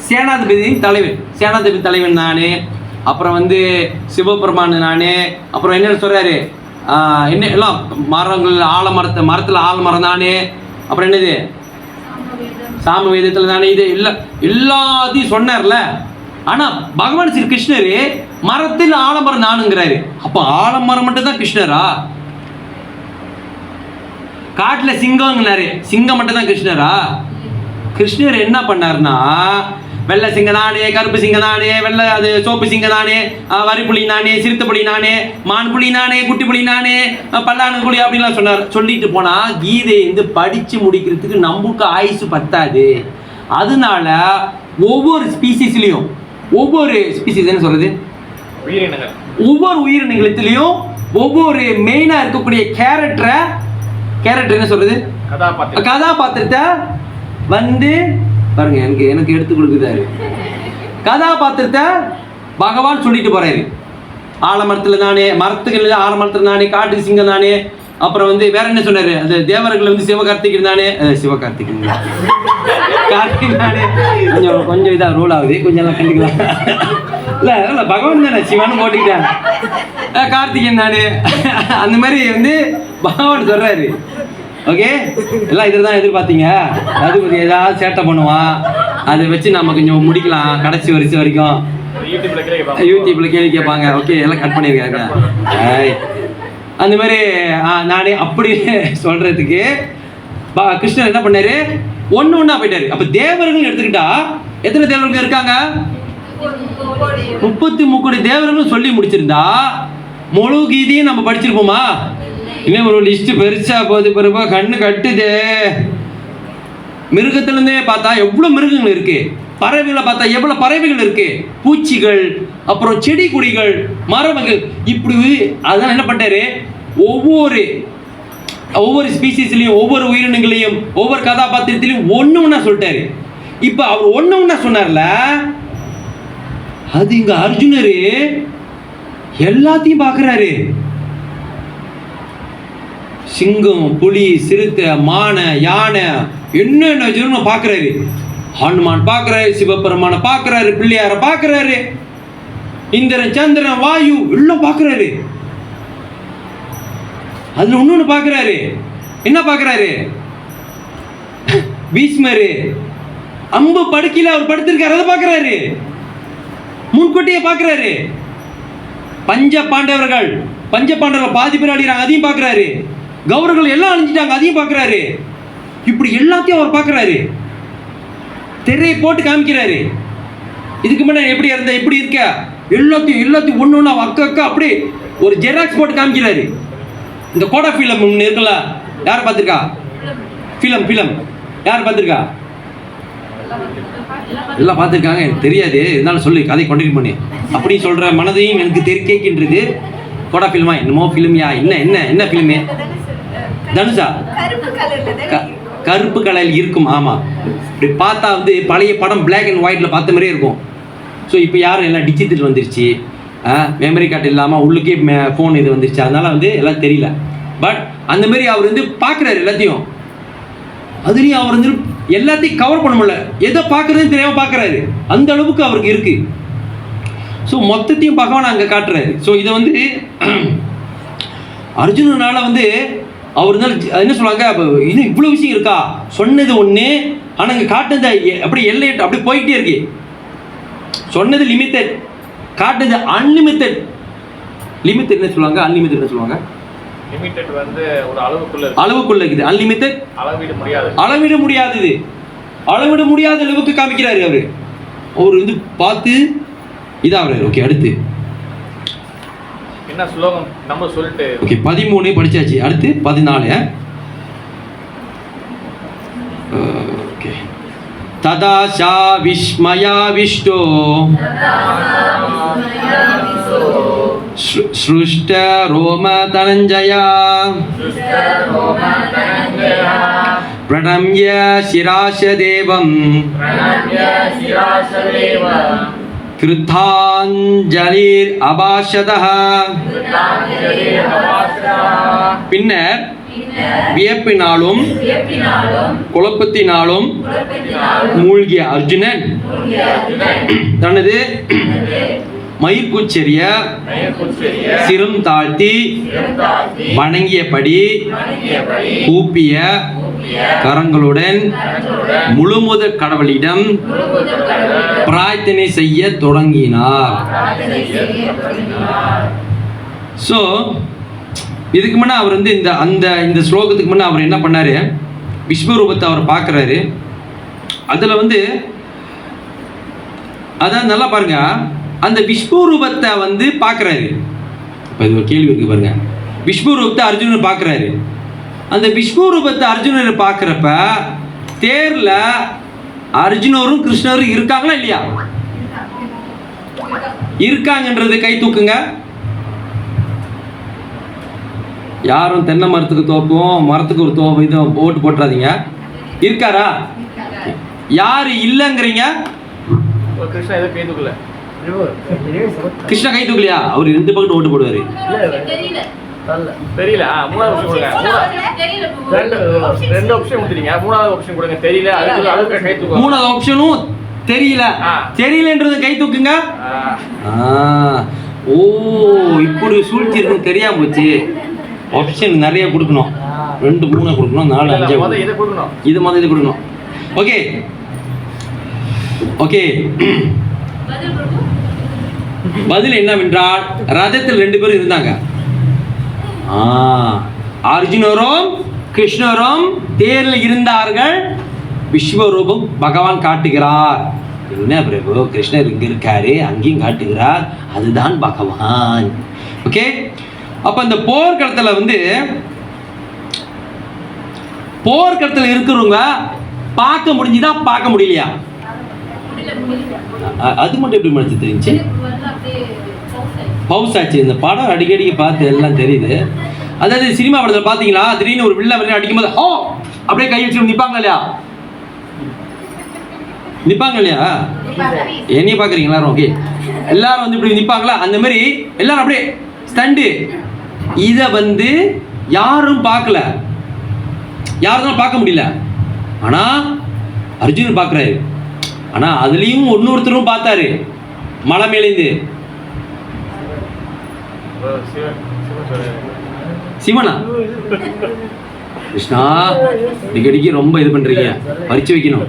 சேனாதிபதியின் தலைவன். சேனாதிபதி தலைவன் நானே, அப்புறம் வந்து சிவபெருமான் நானே. அப்புறம் என்ன சொல்றாரு, என்ன எல்லாம் மரங்கள் மரத்தில் ஆலமரம் தானே. அப்புறம் என்னது, சாம வேதத்தில் தானே. இது எல்லாத்தையும் சொன்னார்ல. ஆனா பகவான் ஸ்ரீ கிருஷ்ணர் மரத்தில் ஆலமரம் நானுங்கிறாரு. அப்ப ஆலமரம் மட்டும் தான் கிருஷ்ணரா? காட்டுல சிங்கம்ங்கிறாரு, சிங்கம் மட்டும் தான் கிருஷ்ணரா? கிருஷ்ணர் என்ன பண்ணாருன்னா, வெள்ளை சிங்கம் நானே, கருப்பு சிங்கம் நானே, வெள்ளை அது சோப்பு சிங்கம் நானே, வரிப்புலி நானே, சிறுத்தை புலி நானே, மான் புலி நானே, குட்டி புலி நானே, பல்லானு புலி அப்படின்லாம் சொன்னார். சொல்லிட்டு போனா கீதை வந்து படிச்சு முடிக்கிறதுக்கு நமக்கு ஆயுசு பத்தாது. அதனால ஒவ்வொரு ஸ்பீசிஸ்லையும் ஒவ்வொரு ஸ்பீசிஸ் என்ன சொல்றது, ஒவ்வொரு உயிரினத்திலையும் ஒவ்வொரு மெயினா இருக்கக்கூடிய கேரக்டர் என்ன சொல்றது, கதாபாத்திரத்தை வந்து பாருங்க, எனக்கு எடுத்து கொடுக்குறாரு. கதாபாத்திரத்தை பகவான் சொல்லிட்டு போறாரு. ஆலமரத்துல தானே, மரத்துக்கு ஆலமரத்துல தானே, காட்டுக்கு சிங்கம் தானே. அப்புறம் வந்து வேற என்ன சொன்னாரு, அந்த தேவர்கள் வந்து சிவகார்த்திகேயன் தானே, கார்த்திக் நாடு கொஞ்சம் இதாக ரூல் ஆகுது, கொஞ்சம் எல்லாம் கண்டுக்கலாம். இல்லை பகவான் தானே, சிவானு போட்டுக்கிட்டேன். கார்த்திகேயன் நாடு அந்த மாதிரி வந்து பகவான் சொல்கிறாரு. ஓகே, எல்லாம் இதில் தான் எதிர்பார்த்தீங்க. அது ஏதாவது சேட்டை பண்ணுவான், அதை வச்சு நம்ம கொஞ்சம் முடிக்கலாம் கடைசி வருஷம் வரைக்கும். யூடியூப்ல கேள்வி கேட்பாங்க. ஓகே, எல்லாம் கட் பண்ணியிருக்காங்க. அந்த மாதிரி நானே அப்படி சொல்றதுக்கு கிருஷ்ணர் என்ன பண்ணாரு, ஒன்று ஒன்றா போயிட்டாரு. அப்போ தேவர்கள் எடுத்துக்கிட்டா எத்தனை தேவர்கள் இருக்காங்க? 33 தேவர்கள் சொல்லி முடிச்சிருந்தா முழு கீதையும் நம்ம படிச்சிருப்போமா? இன்னும் ஒரு லிஸ்ட் பெருசா போகுது பிறப்பா, கண்ணு கட்டுதே. மிருகத்திலிருந்தே பார்த்தா எவ்வளோ மிருகங்கள் இருக்கு, பறவைகளை பார்த்தா எவ்வளோ பறவைகள் இருக்கு, பூச்சிகள், அப்புறம் செடி கொடிகள், மரங்கள், இப்படி. அதனால என்ன பண்ணிட்டாரு, ஒவ்வொரு ஸ்பீசிஸ்லையும் ஒவ்வொரு உயிரினங்களையும் ஒவ்வொரு கதாபாத்திரத்திலையும் ஒன்று ஒன்றா சொல்லிட்டாரு. இப்போ அவர் ஒன்று ஒன்றா சொன்னார்ல, அது இங்க அர்ஜுனரு எல்லாத்தையும் பார்க்குறாரு. சிங்கம், புலி, சிறுத்தை, மானை, யானை, என்னென்ன ஜீவனம் பார்க்குறாரு. ஹனுமான் பார்க்குறாரு, சிவபெருமான பார்க்குறாரு, பிள்ளையார பார்க்குறாரு, இந்திரன், சந்திரன், வாயு எல்லாம் பார்க்குறாரு. அதுல ஒண்ணு பார்க்குறாரு. என்ன பார்க்குறாரு? பீஷ்மரு அம்பு படுக்கையில் அவர் படுத்திருக்காரு, அதை பார்க்குறாரு. முன்கூட்டியே பார்க்குறாரு. பஞ்ச பாண்டவர்கள் பாதி பேர் அழிகிறாங்க, அதையும் பார்க்குறாரு. கௌரவர்கள் எல்லாம் அழிஞ்சிட்டாங்க, அதையும் பார்க்குறாரு. இப்படி எல்லாத்தையும் அவர் பார்க்குறாரு. திரையை போட்டு காமிக்கிறாரு. இதுக்கு முன்னாடி எப்படி இருந்த, எப்படி இருக்க, எல்லாத்தையும் ஒன்று ஒன்றா அக்கா அப்படி ஒரு ஜெராக்ஸ் போட்டு காமிக்கிறாரு. இந்த கோடா ஃபிலம் ஒன்று இருக்குல்ல, யார் பார்த்துருக்கா? ஃபிலம் யார் பார்த்துருக்கா? எல்லாம் பார்த்துருக்காங்க, எனக்கு தெரியாது, இருந்தாலும் சொல்லி கதை கண்டினியூ பண்ணி அப்படி சொல்கிற மனதையும் எனக்கு கேட்கின்றது. கோடா ஃபிலிமா என்னமோ ஃபிலிமியா, என்ன ஃபிலிமு? தனுஷா? கருப்பு கலரில் இருக்கும். ஆமாம், இப்படி பார்த்தா வந்து பழைய படம் பிளாக் அண்ட் ஒயிட்டில் பார்த்த மாதிரியே இருக்கும். ஸோ இப்போ யாரும் எல்லாம் டிஜிட்டல் வந்துருச்சு, மெமரி கார்டு இல்லாமல் உள்ளுக்கே ஃபோன் இது வந்துருச்சு, அதனால வந்து எல்லாம் தெரியல. பட் அந்த மாதிரி அவர் வந்து பார்க்குறாரு எல்லாத்தையும். அதுலேயும் அவர் வந்து எல்லாத்தையும் கவர் பண்ண முடியல, எதை பார்க்குறதுன்னு தெரியாமல் பார்க்குறாரு. அந்த அளவுக்கு அவருக்கு இருக்கு. ஸோ மொத்தத்தையும் பகவான் அங்கே காட்டுறாரு. ஸோ இதை வந்து அர்ஜுனனால வந்து அவர் என்ன சொல்லுவாங்க, இன்னும் இவ்வளோ விஷயம் இருக்கா, சொன்னது ஒன்று ஆனால் இங்கே காட்டுனது அப்படி எல்லை அப்படி போயிட்டே இருக்கு. சொன்னது லிமிட்டட், காட்டுனது அன்லிமிட்டட். லிமிட்டட் என்ன சொல்லுவாங்க, அன்லிமிட்டட் என்ன சொல்லுவாங்க? லிமிட்டட் வந்து ஒரு அளவுக்குள்ள இருக்குது. அன்லிமிட்டட் அளவிட முடியாதது, அளவிட முடியாத அளவுக்கு காமிக்கிறாரு அவரு. அவர் வந்து பார்த்து இதாகிறாரு. ஓகே, அடுத்து என்ன ஸ்லோகம் நம்ம சொல்லிட்டு. ஓகே, 13 படிச்சாச்சு. அடுத்து 14. ஓகே. ததா சா விஸ்மயா விஷ்டோ ஸ்ருஷ்ட ரோம தனஞ்சயா பிரணம்ய சிராச தேவம் கிருத்தாஞ்சலிர் அபாஷதஹ. பின்னர் வியப்பினாலும் குழப்பத்தினாலும் மூழ்கிய அர்ஜுனன் தனது மயிர்கூச்செறிய சிரம் தாழ்த்தி வணங்கியபடி கூப்பிய கரங்களுடன் முழுமுதற் கடவுளிடம் பிரார்த்தனை செய்ய தொடங்கினார். ஸோ இதுக்கு முன்னே அவர் வந்து இந்த ஸ்லோகத்துக்கு முன்னே அவர் என்ன பண்ணாரு, விஸ்வரூபத்தை அவர் பார்க்குறாரு. அதில் வந்து அதான் நல்லா பாருங்க, அந்த விஸ்வரூபத்தை வந்து பார்க்குறாரு. இப்போ இது ஒரு கேள்வி இருக்கு பாருங்க. விஸ்வரூபத்தை அர்ஜுனன் பார்க்குறாரு. அந்த விஸ்வரூபத்தை அர்ஜுனரை பார்க்குறப்ப தேர்ல அர்ஜுனரும் கிருஷ்ணரும் இருக்காங்களா இல்லையா? இருக்காங்கன்றது கை தூக்குங்க. யாரும் தென்னை மரத்துக்கு தோப்பும் மரத்துக்கு ஒரு தோப்பு இது ஓட்டு போட்டுறாதீங்க. இருக்காரா? யாரு இல்லைங்கிறீங்க? கிருஷ்ணா கை தூக்கலையா? அவர் 2 பக்கத்து ஓட்டு போடுவாரு. தெரியல. மூணாவது ஆப்ஷன் கொடுங்க. ரெண்டு ஆப்ஷன் கொடுத்துறீங்க. மூணாவது ஆப்ஷன் கொடுங்க. தெரியல. அதுக்கு கை தூக்குங்க. மூணாவது ஆப்ஷனும் தெரியல. தெரியலன்றது கை தூக்குங்க. ஓ, இப்படி சூழ்ச்சி இருக்கும், தெரியாம போச்சு. ஆப்ஷன் நிறைய கொடுக்கணும். 2 3 கொடுக்கணும், 4 5 இதை கொடுக்கணும். இது மாதிரி இது கொடுக்கணும். Okay okay. பதில் என்னவென்றால் ரதத்தில் 2 பேரும் இருந்தாங்க. அர்ஜுனரும் கிருஷ்ணரும் தேரில் இருந்தார்கள். விஸ்வரூபம் பகவான் காட்டுகிறார். என்ன பிரபு, கிருஷ்ணர் இங்க இருக்காரு, அங்கேயும் காட்டுகிறார், அதுதான் பகவான். ஓகே. அப்ப அந்த போர்க்களத்துல போர்க்களத்துல இருக்கிறவங்க பார்க்க முடிஞ்சுதா பார்க்க முடியலையா? அது மட்டும் எப்படி மனசு தெரிஞ்சு பவுஸ் ஆச்சு. இந்த படம் அடிக்கடி பார்த்து எல்லாம் தெரியுது. அதாவது சினிமா படத்தில் பார்த்தீங்களா, திடீர்னு ஒரு வில்ல அடிக்கும்போது ஓ அப்படியே கை வச்சு நிற்பாங்க இல்லையா? நிற்பாங்க இல்லையா? என்னைய பார்க்குறீங்க எல்லாரும்? ஓகே, எல்லாரும் இப்படி நிற்பாங்களா? அந்த மாதிரி எல்லாரும் அப்படியே ஸ்டண்டு. இதை யாரும் பார்க்கல, யாரும் பார்க்க முடியல. ஆனால் அர்ஜுனன் பார்க்குறாரு. ஆனால் அதுலேயும் இன்னொருத்தரும் பார்த்தாரு மலை மேலேந்து. சிவனா? கிருஷ்ணா, அடிக்கடிக்கு ரொம்ப இது பண்றீங்க, பறிச்சு வைக்கணும்.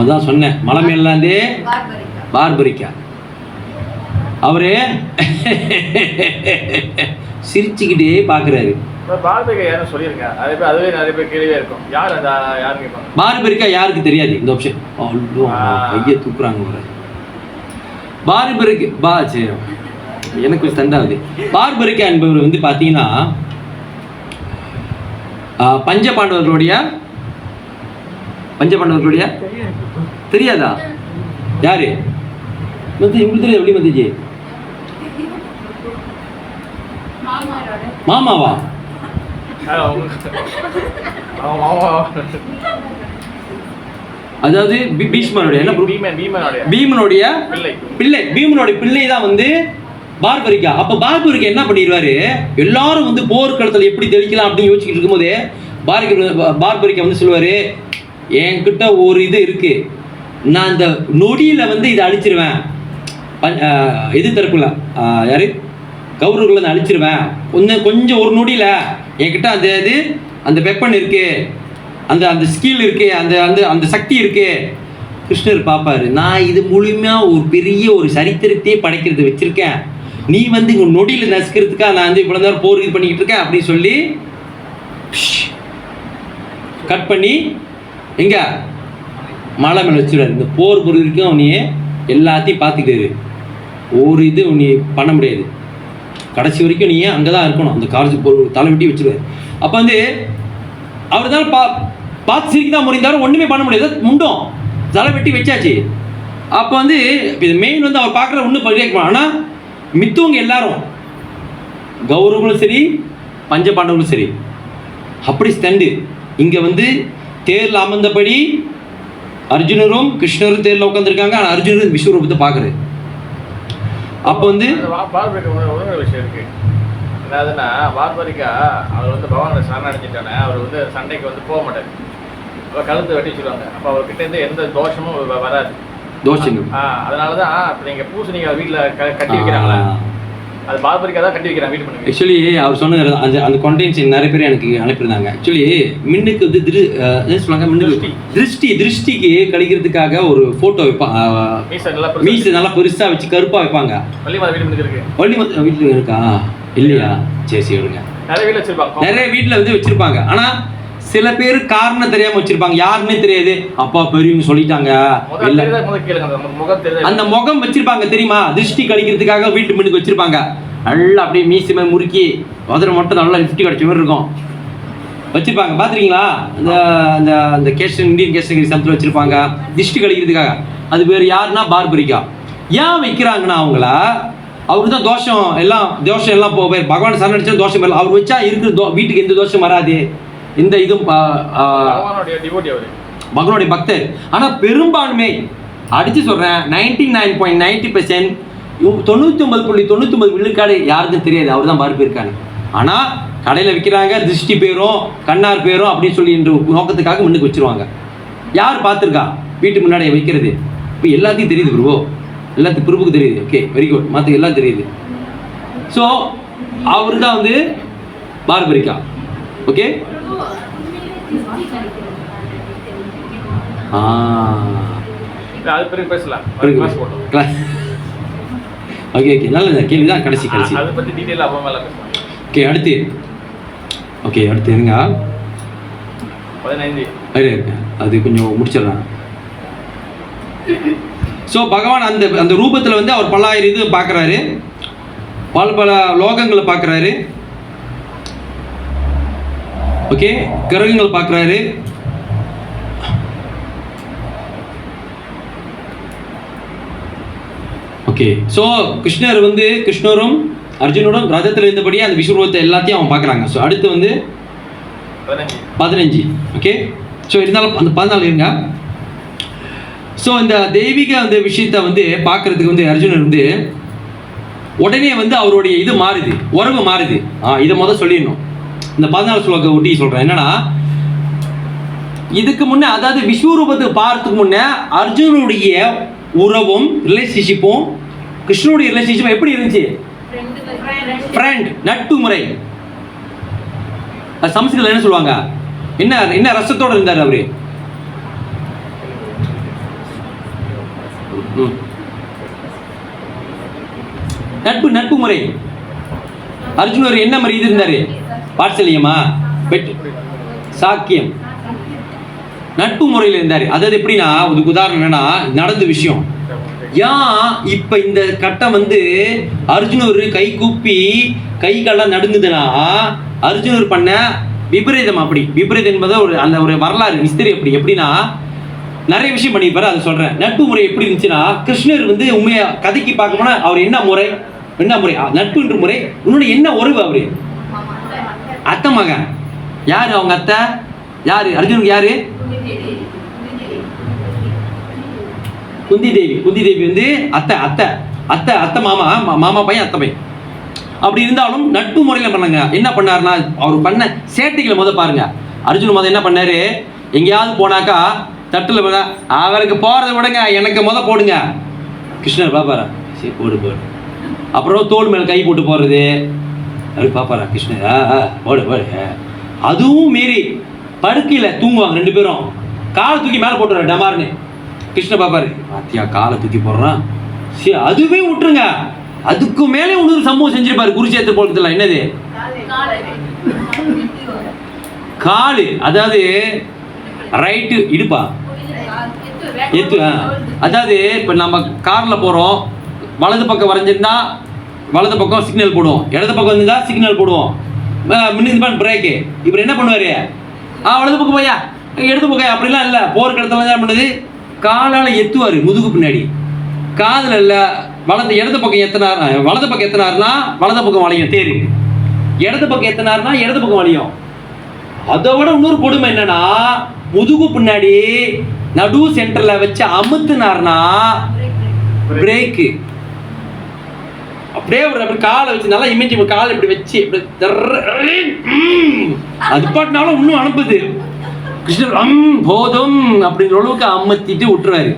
அதான் சொன்னேன், மலை மேலேந்தே பார்பரிக்கா. அவரு சிரிச்சுக்கிட்டே பாக்குறாரு. பார்பரிக்கா யாருக்கு தெரியாது இந்த ஆப்ஷன். கையை தூக்குறாங்க. பார்பரிக்கா சரி, எனக்கு தண்டாவது. பார்பரிக்கா என்பவர் பார்த்தீங்கன்னா பஞ்ச பாண்டவர்களுடைய தெரியாதா? யாரு உங்களுக்கு தெரியாது? எப்படி வந்துச்சு? மாமாவா? அதாவது பீஷ்மனுடைய பீமனுடைய பிள்ளை. பீமனுடைய பிள்ளை தான் பார்பரிக்கா. அப்ப பார்பரிக்கா என்ன பண்ணிடுவாரு, எல்லாரும் போர்க்களத்துல எப்படி தெளிக்கலாம் அப்படின்னு யோசிச்சுட்டு இருக்கும்போதே பார்பரிக்கா சொல்லுவாரு, என்கிட்ட ஒரு இது இருக்கு, நான் இந்த நொடியில இதை அழிச்சிருவேன். எது தரப்புல யாரு கௌரவர்களை நான் அழிச்சிருவேன். கொஞ்சம் ஒரு நொடியில என்கிட்ட அந்த வெப்பன் இருக்கு, அந்த ஸ்கில் இருக்கு, அந்த சக்தி இருக்கு. கிருஷ்ணர் பார்ப்பாரு, நான் இது முழுமையா ஒரு பெரிய ஒரு சரித்திரத்தையே படைக்கிறது வச்சிருக்கேன், நீ இங்க நொடியில நசுக்கிறதுக்கா நான் இவ்வளவு நேரம் போர் இது பண்ணிக்கிட்டு இருக்கேன் அப்படின்னு சொல்லி கட் பண்ணி எங்க மலை மேல வச்சுடுறாரு. இந்த போர் பொருளுக்கும் அவனையே எல்லாத்தையும் பார்த்துக்கிட்டாரு. ஒரு இது நீ பண்ண முடியாது, கடைசி வரைக்கும் நீ அங்கதான் இருக்கணும். அந்த காலேஜ் பொருள் தலை வெட்டி வச்சிருவாரு. அப்ப அவர் தான் பார்த்து சிரிக்க தான் முடிந்தாலும் ஒண்ணுமே பண்ண முடியாது, முண்டும் தலை வெட்டி வச்சாச்சு. அப்போ இது மெயின் அவர் பார்க்குற ஒன்றும் பண்ணிருக்கணும். ஆனால் மித்தவங்க எல்லாரும் கௌரவங்களும் சரி பஞ்ச பாண்டவங்களும் சரி அப்படி ஸ்டண்டு. இங்கே தேரில் அமர்ந்தபடி அர்ஜுனரும் கிருஷ்ணரும் தேரில் உட்காந்துருக்காங்க. ஆனால் அர்ஜுனரும் விஸ்வரூபத்தை பார்க்குறாரு. அப்போ விஷயம் இருக்கு. என்னதுன்னா பார்பரிக்கா அவர் பகவானோட சரணடைஞ்சிட்டானே, அவர் சண்டைக்கு போக மாட்டார், கழுத்தை வெட்டி வச்சுருவாங்க. அப்போ அவர்கிட்ட இருந்து எந்த தோஷமும் வராது. தோஷங்கள் அதனாலதான் இப்போ நீங்க பூசணிக்காய் வீட்டில் கட்டி வைக்கிறாங்களா, அது பார்பரிக்கா தான் கட்டி வைக்கிறாங்க வீட்டு பண்ணுங்க. ஆக்சுவலி அவர் சொன்னது அந்த கண்டென்ட்ஸ் நிறைய பேர் எனக்கு அனுப்பியிருந்தாங்க. ஆக்சுவலி மின்னுக்கு சொல்லுவாங்க, மின்னு திருஷ்டிக்கு கழிக்கிறதுக்காக ஒரு போட்டோ வைப்பாங்க, மீசை நல்லா பெருசா வச்சு கருப்பா வைப்பாங்க. வள்ளிமலை வீட்டுல இருக்கா இல்லையா? சரி விடுங்க. நிறைய வீட்டுல வச்சிருப்பாங்க. ஆனா சில பேர் காரணம் தெரியாம வச்சிருப்பாங்க, யாருன்னே தெரியாது. அப்பா பெரியவங்க சொல்லிட்டாங்க, அந்த முகம் வச்சிருப்பாங்க தெரியுமா, திருஷ்டி கழிக்கிறதுக்காக வீட்டு முன்னுக்கு வச்சிருப்பாங்க. நல்லா அப்படியே மீசுமே முறுக்கி உதர மட்டும் நல்லா லிஃப்டி கிடைச்ச மாதிரி இருக்கும் வச்சிருப்பாங்க. பாத்துருக்கீங்களா? அந்த கேஷன் இந்தியன் கேஷகிரி சமத்துல வச்சிருப்பாங்க திருஷ்டி கழிக்கிறதுக்காக. அது வேறு யாருன்னா பார்பரிக்கா. ஏன் வைக்கிறாங்கன்னா அவருக்கு தான் தோஷம் எல்லாம் போய் பகவான் சரணடிச்சா தோஷம் வரல. அவர் வச்சா இருக்கிற வீட்டுக்கு எந்த தோஷம் வராது, இந்த இதுவும் பகவானுடைய பக்தர். ஆனா பெரும்பான்மை அடிச்சு சொல்றேன் 99.90% 99.99 விழுக்காடு யாருக்கும் தெரியாது, அவர் தான் பாரு போயிருக்காங்க. ஆனால் கடையில் விற்கிறாங்க, திருஷ்டி பேரும் கண்ணார் பேரும் அப்படின்னு சொல்லி நோக்கத்துக்காக முன்னுக்கு வச்சுருவாங்க. யார் பார்த்துருக்கா வீட்டு முன்னாடி வைக்கிறது? இப்போ எல்லாத்தையும் தெரியுது ப்ரோ, எல்லாத்துக்கும் ப்ரூஃபுக்கு தெரியுது. ஓகே, வெரி குட், மற்ற எல்லாம் தெரியுது. ஸோ அவர் தான் வந்து பார்பரிக்கா. ஓகே, அது பிறகு பேசலாம். ஓகே ஓகே, நல்ல கேள்வி தான். கடைசி அதை பற்றி டீட்டெயிலாக அப்போ மேலே பேசலாம். ஓகே, அடுத்து இருங்க. 15 இருக்கு, அது கொஞ்சம் முடிச்சிடலாம். ஸோ பகவான் அந்த ரூபத்தில் வந்து அவர் பல்லாயிரம் இது பார்க்குறாரு, பல லோகங்களை பார்க்குறாரு. ஓகே, கிரகங்கள் பார்க்குறாரு. ஓகே, ஸோ கிருஷ்ணரும் அர்ஜுனோடும் ரதத்தில் இருந்தபடியே அந்த விஸ்வரூபத்தை எல்லாத்தையும் அவன் பார்க்குறாங்க. ஸோ அடுத்து வந்து 15. ஓகே, ஸோ இருந்தாலும் அந்த 14 இருங்க. ஸோ இந்த தெய்வீக அந்த விஷயத்தை வந்து பார்க்கறதுக்கு வந்து அர்ஜுனன் வந்து உடனே வந்து அவருடைய இது மாறுது, உறவு மாறுது. இதை சொல்லிடணும். இந்த 14 ஸ்லோகம் ஒட்டி சொல்கிறேன். என்னன்னா, இதுக்கு முன்னே, அதாவது விஸ்வரூபத்துக்கு பார்த்துக்கு முன்னே அர்ஜுனுடைய உறவும் ரிலேஷன்ஷிப்பும் கிருஷ்ணனுடைய ரிலேஷன்ஷிப்பும் எப்படி இருந்துச்சு? ஃப்ரெண்ட், நட்பு முறை. அது சமஸ்கிருதத்தில் என்ன சொல்லுவாங்க? என்ன ரசத்தோடு இருந்தார் அவரு? நட்பு முறை. அர்ஜுனர் என்ன மாதிரி இது இருந்தாரு? வாத்சல்யமா, சாக்கியம், நட்பு முறையில் இருந்தாரு. அதாவது எப்படின்னா, அதுக்கு உதாரணம் என்னன்னா, நடந்த விஷயம். இப்ப இந்த கட்டம் வந்து அர்ஜுனர் கை கூப்பி கை கால்லாம் நடுங்குதுன்னா அர்ஜுனர் பண்ண விபரீதம். அப்படி விபரீதம் என்பது ஒரு வரலாறு மிஸ்திரி. எப்படின்னா நிறைய விஷயம் பண்ணியிருப்பாரு, அதை சொல்றேன். நட்பு முறை எப்படி இருந்துச்சுன்னா, கிருஷ்ணர் வந்து உண்மையா கதைக்கு பார்க்க போனா அவர் என்ன முறை நட்புன்ற முறை. உன்னோட என்ன உறவு? அவரு அத்தை மகன். யாரு அவங்க அத்தை? யாரு அர்ஜுனுக்கு? யாரு? குந்தி தேவி வந்து அத்தை மாமா பையன், அத்தை பையன். அப்படி இருந்தாலும் நட்பு முறையில் பண்ணாங்க. என்ன பண்ணாருன்னா, அவர் பண்ண சேட்டைகளை பாருங்க. அர்ஜுன் என்ன பண்ணாரு? எங்கேயாவது போனாக்கா தட்டில் அவருக்கு போறதை விடுங்க, எனக்கு போடுங்க. கிருஷ்ணர் பாப்பாரா? சரி, போடு. அப்புறம் தோல் மேல கை போட்டு போறது, அவர் பாப்பாரா? கிருஷ்ணர் போடு. அதுவும் மீறி படுக்கையில தூங்குவாங்க 2 பேரும். காலை தூக்கி மேலே போட்டுறாரு டமார்னு. கிருஷ்ண பாப்பாரு, பாத்தியா காலை தூக்கி போடுறான். சரி, அதுவே விட்டுருங்க. அதுக்கு மேலே இன்னொரு சம்பவம் செஞ்சிருப்பாரு குருச்சேத்திர போலத்துல. என்னது? காலு, அதாவது ரைட்டு இடுப்பா எத்து. அதாவது இப்போ நம்ம காரில் போகிறோம், வலது பக்கம் வரைஞ்சிருந்தா வலது பக்கம் சிக்னல் போடுவோம், இடது பக்கம் இருந்தா சிக்னல் போடுவோம். முன்னிருப்பான் பிரேக்கு. இப்போ என்ன பண்ணுவார்? வலது பக்கம் போயா, இடது பக்கம் அப்படிலாம் இல்லை. போர் இடத்துல என்ன பண்ணுது? காலால் எத்துவார் முதுகு பின்னாடி. காதில் இல்லை. இடது பக்கம் வலது பக்கம் எத்தனாருன்னா வலது பக்கம் வளையும் தேரு. இடது பக்கம் எத்தனாருன்னா இடது பக்கம் வளையும். அதை விட இன்னொரு கொடுமை என்னன்னா, முதுகு பின்னாடி நடு சென்டர்ல வச்சு அமுத்துனார்னா பிரேக்கு. அப்படியே ஒரு காலை வச்சு நல்லா இமேஜ் காலை இப்படி வச்சு அது பாட்டினாலும் இன்னும் அனுப்புது. கிருஷ்ணர் போதும் அப்படிங்கிற அளவுக்கு அமுத்திட்டு விட்டுருவாரு.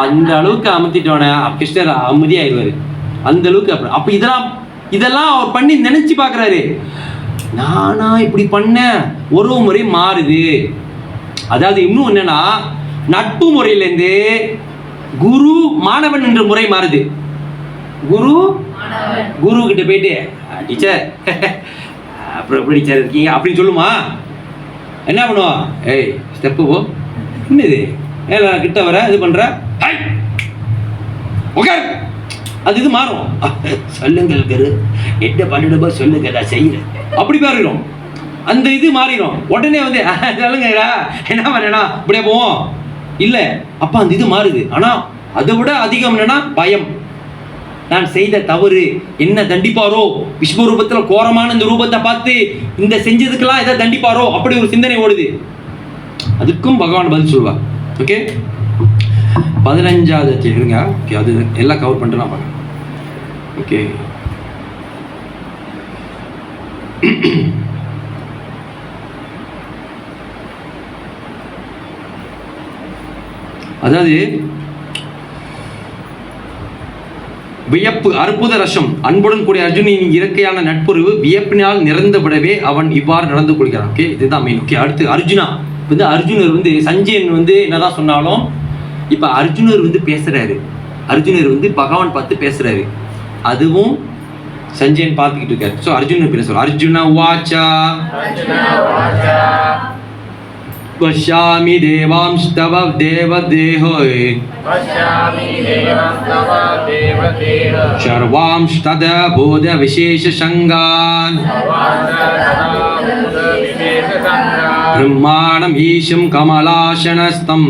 அந்த அளவுக்கு அமுத்திட்டோன்னே கிருஷ்ணர் அமைதியாயிருவாரு. அந்த அளவுக்கு அப்ப இதெல்லாம் அவர் பண்ணி நினைச்சு பாக்குறாரு. நானா இப்படி பண்ண உறவு முறை மாறுது. அதாவது இன்னும் என்னன்னா, நட்பு முறையிலேருந்து குரு மாணவன் என்ற முறை மாறுது. குரு கிட்ட போயிட்டு டீச்சர் அப்புறம் எப்படி டீச்சர் இருக்கீங்க அப்படின்னு சொல்லுமா? என்ன பண்ணுவோம்? ஏய் ஸ்டெப்பு போ, என்னது கிட்ட வர இது பண்ற, அது இது மாறும். சொல்லுங்கள் குரு, என்ன பண்ணிடுமோ சொல்லுங்க, நான் செய்யறேன். அப்படி மாறிடும். அந்த இது மாறிடும். உடனே வந்து சொல்லுங்கடா என்ன பண்ணா இப்படியே போவோம் இல்லை. அப்போ அந்த இது மாறுது. ஆனால் அதை விட அதிகம் என்னன்னா பயம். நான் செய்த தவறு என்ன தண்டிப்பாரோ, விஸ்வரூபத்தில் கோரமான இந்த ரூபத்தை பார்த்து இந்த செஞ்சதுக்கெல்லாம் எதை தண்டிப்பாரோ, அப்படி ஒரு சிந்தனை ஓடுது. அதுக்கும் பகவான் பதில் சொல்லுவார். ஓகே, 15வது இருங்க. ஓகே, அது எல்லாம் கவர் பண்ணிட்டு நான் பார்க்குறேன். ஓகே, அதாவது வியப்பு அற்புத ரசம் அன்புடன் கூடிய அர்ஜுனின் இயற்கையான நட்புறவு வியப்பினால் நிறந்தவிடவே அவன் இவ்வாறு நடந்து கொள்கிறான். ஓகே, இதுதான் மெயின். ஓகே, அடுத்து அர்ஜுனா வந்து அர்ஜுனர் வந்து சஞ்சயன் வந்து என்னதான் சொன்னாலும் இப்போ அர்ஜுனர் வந்து பேசுறாரு. அர்ஜுனர் வந்து பகவான் பார்த்து பேசுறாரு. அதுவும் சஞ்சயன் பார்த்துக்கிட்டு இருக்காரு. ஸோ அர்ஜுனர் பேசுறாரு. அர்ஜுனா வாச்சா பஷ்யாமி தேவாம்ஸ்தவ தேவதேஹோய் சர்வாம்ஸ்தத போத விசேஷ சங்கான் பிரம்மாணம் ஈஷம் கமலாசனஸ்தம்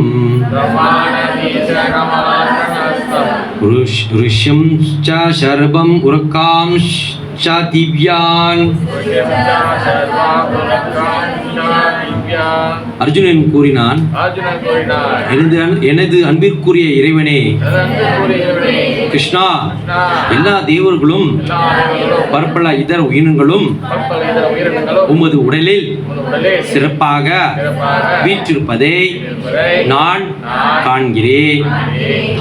ऋष्यं च शर्वं उरकां च दिव्यान्. அர்ஜுனன் கூறினான், எனது அன்பிற்குரிய இறைவனே கிருஷ்ணா, எல்லா தேவர்களும் பற்பல இதர உயிரினங்களும் உமது உடலில் சிறப்பாக வீற்றிருப்பதை நான் காண்கிறேன்.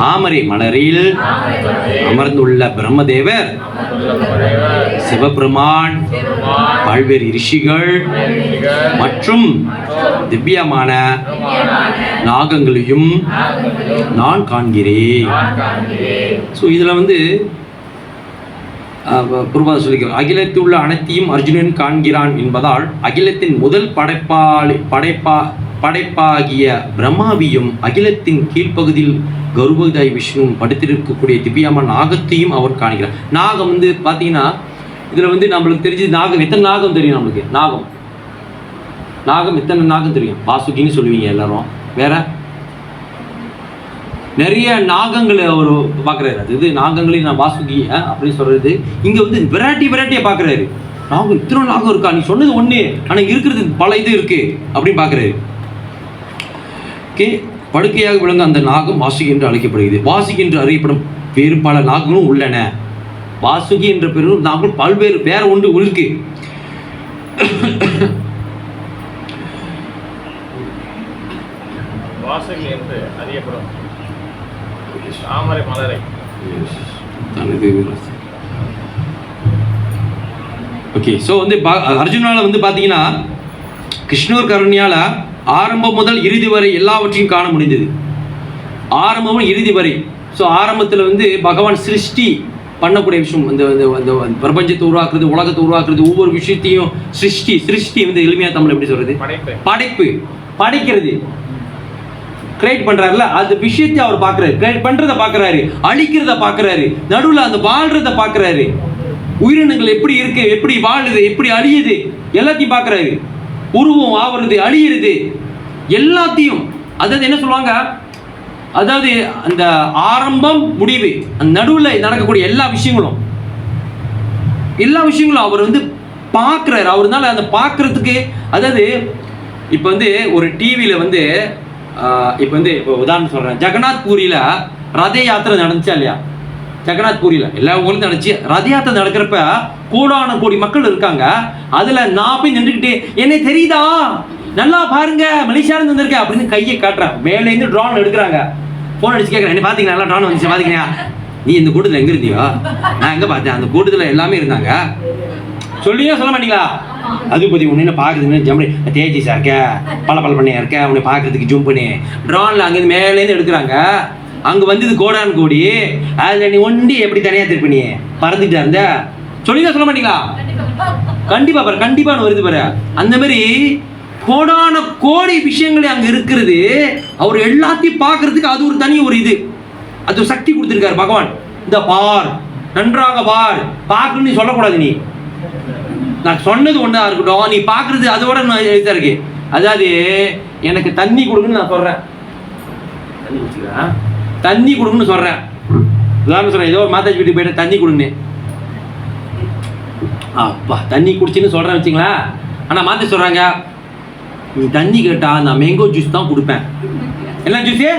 தாமரை மலரில் அமர்ந்துள்ள பிரம்மதேவர், சிவபெருமான், பல்வேறு ரிஷிகள் மற்றும் திவ்யமான நாகங்களையும் நான் காண்கிறேன். ஸோ இதில் வந்து புருபாத சொல்லிக்கிறார், அகிலத்தில் உள்ள அனைத்தையும் அர்ஜுனன் காண்கிறான் என்பதால் அகிலத்தின் முதல் படைப்பாகிய பிரம்மாவியும் அகிலத்தின் கீழ்ப்பகுதியில் கௌரவதாய் விஷ்ணுவும் படுத்திருக்கக்கூடிய திவ்யமான நாகத்தையும் அவர் காண்கிறார். நாகம் வந்து பார்த்தீங்கன்னா இதில் வந்து நம்மளுக்கு தெரிஞ்சது நாகம். எத்தனை நாகம் தெரியும் நம்மளுக்கு? நாகம் எத்தனை நாகம் தெரியும்? வாசுகின்னு சொல்லுவீங்க எல்லாரும். வேற நிறைய நாகங்களை அவர் பார்க்குறாரு. அது இது நாகங்களையும் நான் வாசுகி அப்படின்னு சொல்கிறது. இங்கே வந்து வெரைட்டியாக பார்க்குறாரு. நாகம் இத்தனை நாகம் இருக்கா? நீ சொன்னது ஒன்று, ஆனால் இருக்கிறது பல இது இருக்குது அப்படின்னு பார்க்குறாரு. ஓகே, படுக்கையாக விளங்க அந்த நாகம் வாசுகி என்று அழைக்கப்படுகிறது. வாசுகி என்று அறியப்படும் வேறு பல நாகங்களும் உள்ளன. வாசுகி என்ற பெரும் நாகம் பல்வேறு வேற ஒன்று இருக்கு. வாசுகி என்று அறியப்படும் தாமரை மலரை. ஓகே, ஸோ வந்து அர்ஜுனால வந்து பார்த்தீங்கன்னா கிருஷ்ணர் கருணையால் ஆரம்பம் முதல் இறுதி வரை எல்லாவற்றையும் காண முடிந்தது. ஆரம்பமும் இறுதி வரை. ஸோ ஆரம்பத்தில் வந்து பகவான் சிருஷ்டி பண்ணக்கூடிய விஷயம், இந்த பிரபஞ்சத்தை உருவாக்குறது, உலகத்தை உருவாக்குறது, ஒவ்வொரு விஷயத்தையும் சிருஷ்டி வந்து எளிமையாக தமிழ் எப்படி சொல்றது? படைக்கிறது, கிரியேட் பண்றாருல, அந்த விஷயத்தை அவர் பார்க்குறாரு. கிரியேட் பண்றதை பார்க்குறாரு, அழிக்கிறத பார்க்குறாரு, நடுவில் அந்த வாழ்றத பார்க்குறாரு, உயிரினங்கள் எப்படி இருக்கு, எப்படி வாழுது, எப்படி அழியுது, எல்லாத்தையும் பார்க்குறாரு. உருவம் ஆவறது, அழியிறது, எல்லாத்தையும். அதாவது என்ன சொல்லுவாங்க, அதாவது அந்த ஆரம்பம் முடிவு, அந்த நடுவில் நடக்கக்கூடிய எல்லா விஷயங்களும் அவர் வந்து பார்க்குறாரு. அவர்னால அந்த பார்க்கறதுக்கு, அதாவது இப்போ வந்து ஒரு டிவியில் வந்து இப்போ உதாரணம் சொல்கிறேன், ஜெகநாத் பூரியில் ரத யாத்திரை நடந்துச்சா இல்லையா? ஜெகநாத் பூரியில் எல்லா ஊர்லையும் நடந்துச்சு. ரத யாத்திரை நடக்கிறப்ப கோடான கோடி மக்கள் இருக்காங்க. அதில் நான் போய் நின்றுக்கிட்டு, என்னை தெரியுதா, நல்லா பாருங்க, மலேசியாவிலேருந்து வந்திருக்கேன் அப்படின்னு கையை காட்டுறேன். மேலேருந்து ட்ரோன் எடுக்கிறாங்க. ஃபோன் அடிச்சு கேட்குறேன், என்ன பார்த்தீங்கன்னா, நல்லா ட்ரோன் வந்துச்சு பார்த்தீங்கன்னா. நீ இந்த கூட்டத்தில் எங்கே இருந்தியோ? நான் எங்கே பார்த்தேன்? அந்த கூட்டத்தில் எல்லாமே இருந்தாங்க. சொல்லியே சொல்ல மாட்டீங்களா? அதுபதி ஒன்று பார்க்குறதுன்னு ஜம்மி தேஜிஸாக இருக்க, பல பண்ணியா இருக்க, உன்னை பார்க்குறதுக்கு ஜூம் பண்ணி ட்ரோனில் அங்கேருந்து மேலேருந்து எடுக்கிறாங்க. அங்கே வந்து இது கோடான் கோடி, அதில் நீ ஒண்டி எப்படி தனியாக திருப்பி நீ பறந்துக்கிட்டா இருந்த? சொல்லிதான் சொல்ல மாட்டீங்களா? கண்டிப்பாக பாரு, கண்டிப்பாக வருது பாரு. அந்த மாதிரி கோடான கோடி விஷயங்களே அங்கே இருக்கிறது. அவர் எல்லாத்தையும் பார்க்கறதுக்கு அது ஒரு தனி ஒரு இது, அது ஒரு சக்தி கொடுத்துருக்காரு பகவான். இந்த பார், நன்றாக பார், பார்க்கணும்னு நீ சொல்லக்கூடாது. நீ நான் சொன்னது ஒன்றா இருக்கட்டும், நீ பார்க்குறது அதோட நான் எழுதா இருக்கு. அதாவது எனக்கு தண்ணி கொடுக்குன்னு நான் சொல்கிறேன், தண்ணி கொடுக்குன்னு சொல்கிறேன். உதாரணம் சொல்கிறேன், ஏதோ ஒரு மாதாஜி வீட்டுக்கு போய்ட்டு தண்ணி கொடுங்க, அப்பா தண்ணி குடிச்சுன்னு சொல்கிறேன் வச்சுங்களேன். ஆனால் மாற்றி சொல்கிறாங்க, நீ தண்ணி கேட்டால் நான் மேங்கோ ஜூஸ் தான் கொடுப்பேன். என்ன ஜூஸு?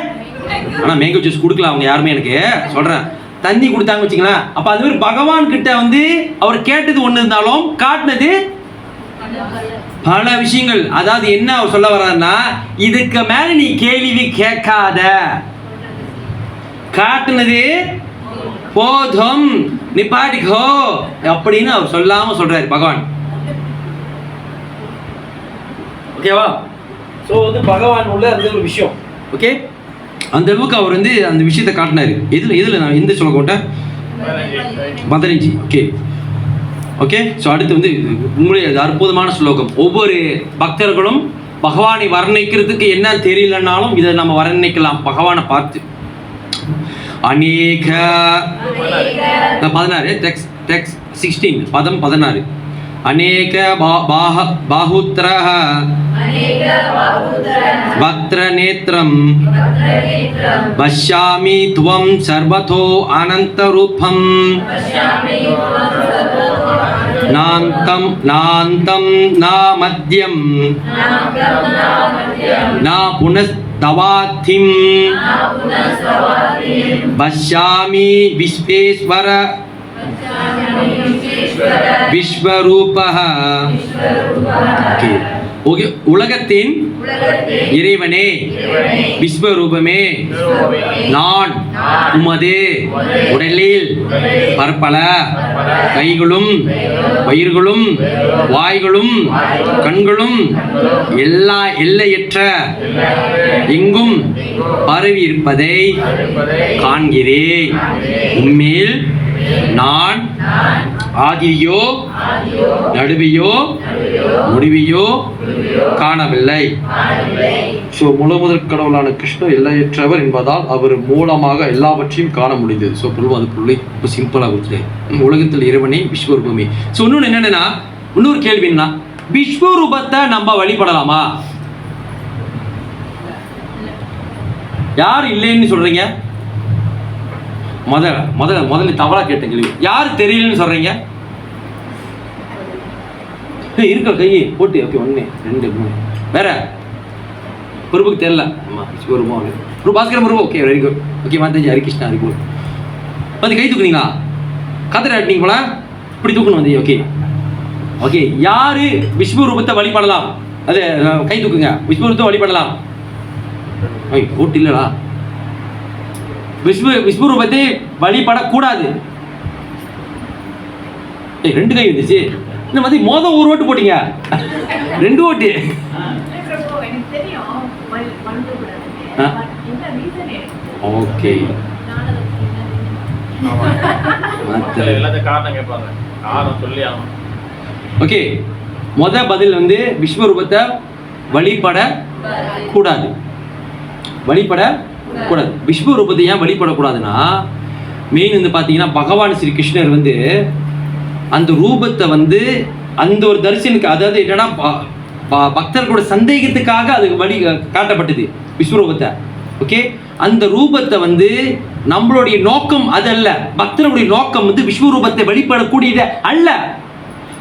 ஆனால் மேங்கோ ஜூஸ் கொடுக்கல அவங்க யாருமே, எனக்கு சொல்கிறேன். தண்ணி கொடுத்தாங்க வச்சுங்களேன். அப்போ அது மாதிரி பகவான் கிட்ட வந்து அவர் கேட்டது ஒன்று இருந்தாலும் காட்டினது பல விஷயங்கள். அதாவது என்ன அவர் சொல்ல வர்றாருன்னா, இதுக்கு மேல நீ கேள்வி கேட்காத, காட்டுனது போதும், நிப்பாட்டிக்கோ அப்படின்னு அவர் சொல்லாம சொல்றாரு பகவான். ஓகேவா? ஸோ வந்து பகவான் உள்ள அந்த ஒரு விஷயம். ஓகே, அந்த அளவுக்கு அவர் வந்து அந்த விஷயத்தை காட்டினாரு. எதில் நான் எந்த சொல்ல போட்டேன்? 15. Okay okay. ஸோ அடுத்து வந்து உங்களுடைய அற்புதமான ஸ்லோகம். ஒவ்வொரு பக்தர்களும் பகவானை வர்ணிக்கிறதுக்கு என்ன தெரியலனாலும் இதை நம்ம வர்ணிக்கலாம் பகவானை பார்த்து. அநேக 16 டெக்ஸ்ட் 16 பதம் 16. அநேக பாஹுத்ரஹ வக்ர நேத்ரம் பஷ்யாமி துவம் சர்வதோ அனந்த ரூபம் நாந்தம் நாந்தம் நா மத்யம் நா புனஸ்தவாதிம் பஷ்யாமி விஸ்வேஸ்வர விஸ்வரூபஹ. ஓகே, உலகத்தின் இறைவனே, விஸ்வரூபமே, நான் உமது உடலில் பற்பல கைகளும் வயிறுகளும் வாய்களும் கண்களும் எல்லா எல்லையற்ற எங்கும் பரவி இருப்பதை காண்கிறேன். உம்மேல் நான் ஆதியோ நடுவையோ முடிவையோ காணவில்லை. ஸோ முதற் கடவுளான கிருஷ்ணர் எல்லையற்றவர் என்பதால் அவர் மூலமாக எல்லாவற்றையும் காண முடிந்தது. ஸோ பொருள் அது பொருளை இப்போ சிம்பிளாக கொடுத்துரு. உலகத்தில் இறைவனை விஸ்வரூபமே. ஸோ இன்னொன்று என்னென்னா, இன்னொரு கேள்வின்னா, விஸ்வரூபத்தை நம்ம வழிபடலாமா? யார் இல்லைன்னு சொல்றீங்க? முதல்ல தவறா கேட்ட கேள்வி. யார் தெரியலன்னு சொல்றீங்க? இருக்க கையை போட்டு. ஓகே, 1 2 3 வேற பொறுப்புக்கு தெரியல. Bhaskar Murugan. Okay, very good. Okay, Mataji Harikrishna Hari good. வந்து கை தூக்குனீங்களா? கத்திர ஆட்டினீங்க போல, இப்படி தூக்கணும் வந்து. Okay okay. யாரு விஸ்வரூபத்தை வழிபடலாம்? அது கை தூக்குங்க. விஸ்வரூபத்தை வழிபடலாம். போட்டு இல்லடா, விஸ்வரூபத்தை வழிபடக்கூடாது. 2 கை வந்துச்சு. இந்த மாதிரி மொதல் 1 ஓட்டு போட்டீங்க, 2 ஓட்டு. Okay, okay. மொதல் பதில் வந்து விஸ்வரூபத்தை வழிபடக்கூடாது. விஸ்வரூபத்தை ஏன் வழிபடக்கூடாதுன்னா, மெயின் வந்து பார்த்தீங்கன்னா, பகவான் ஸ்ரீ கிருஷ்ணர் வந்து அந்த ரூபத்தை வந்து அந்த ஒரு தரிசனுக்கு, அதாவது என்னன்னா பக்தர்களோட சந்தேகத்துக்காக அது வழி காட்டப்பட்டது விஸ்வரூபத்தை. ஓகே, அந்த ரூபத்தை வந்து நம்மளுடைய நோக்கம் அது அல்ல. பக்தர்களுடைய நோக்கம் வந்து விஸ்வரூபத்தை வழிபடக்கூடியது அல்ல.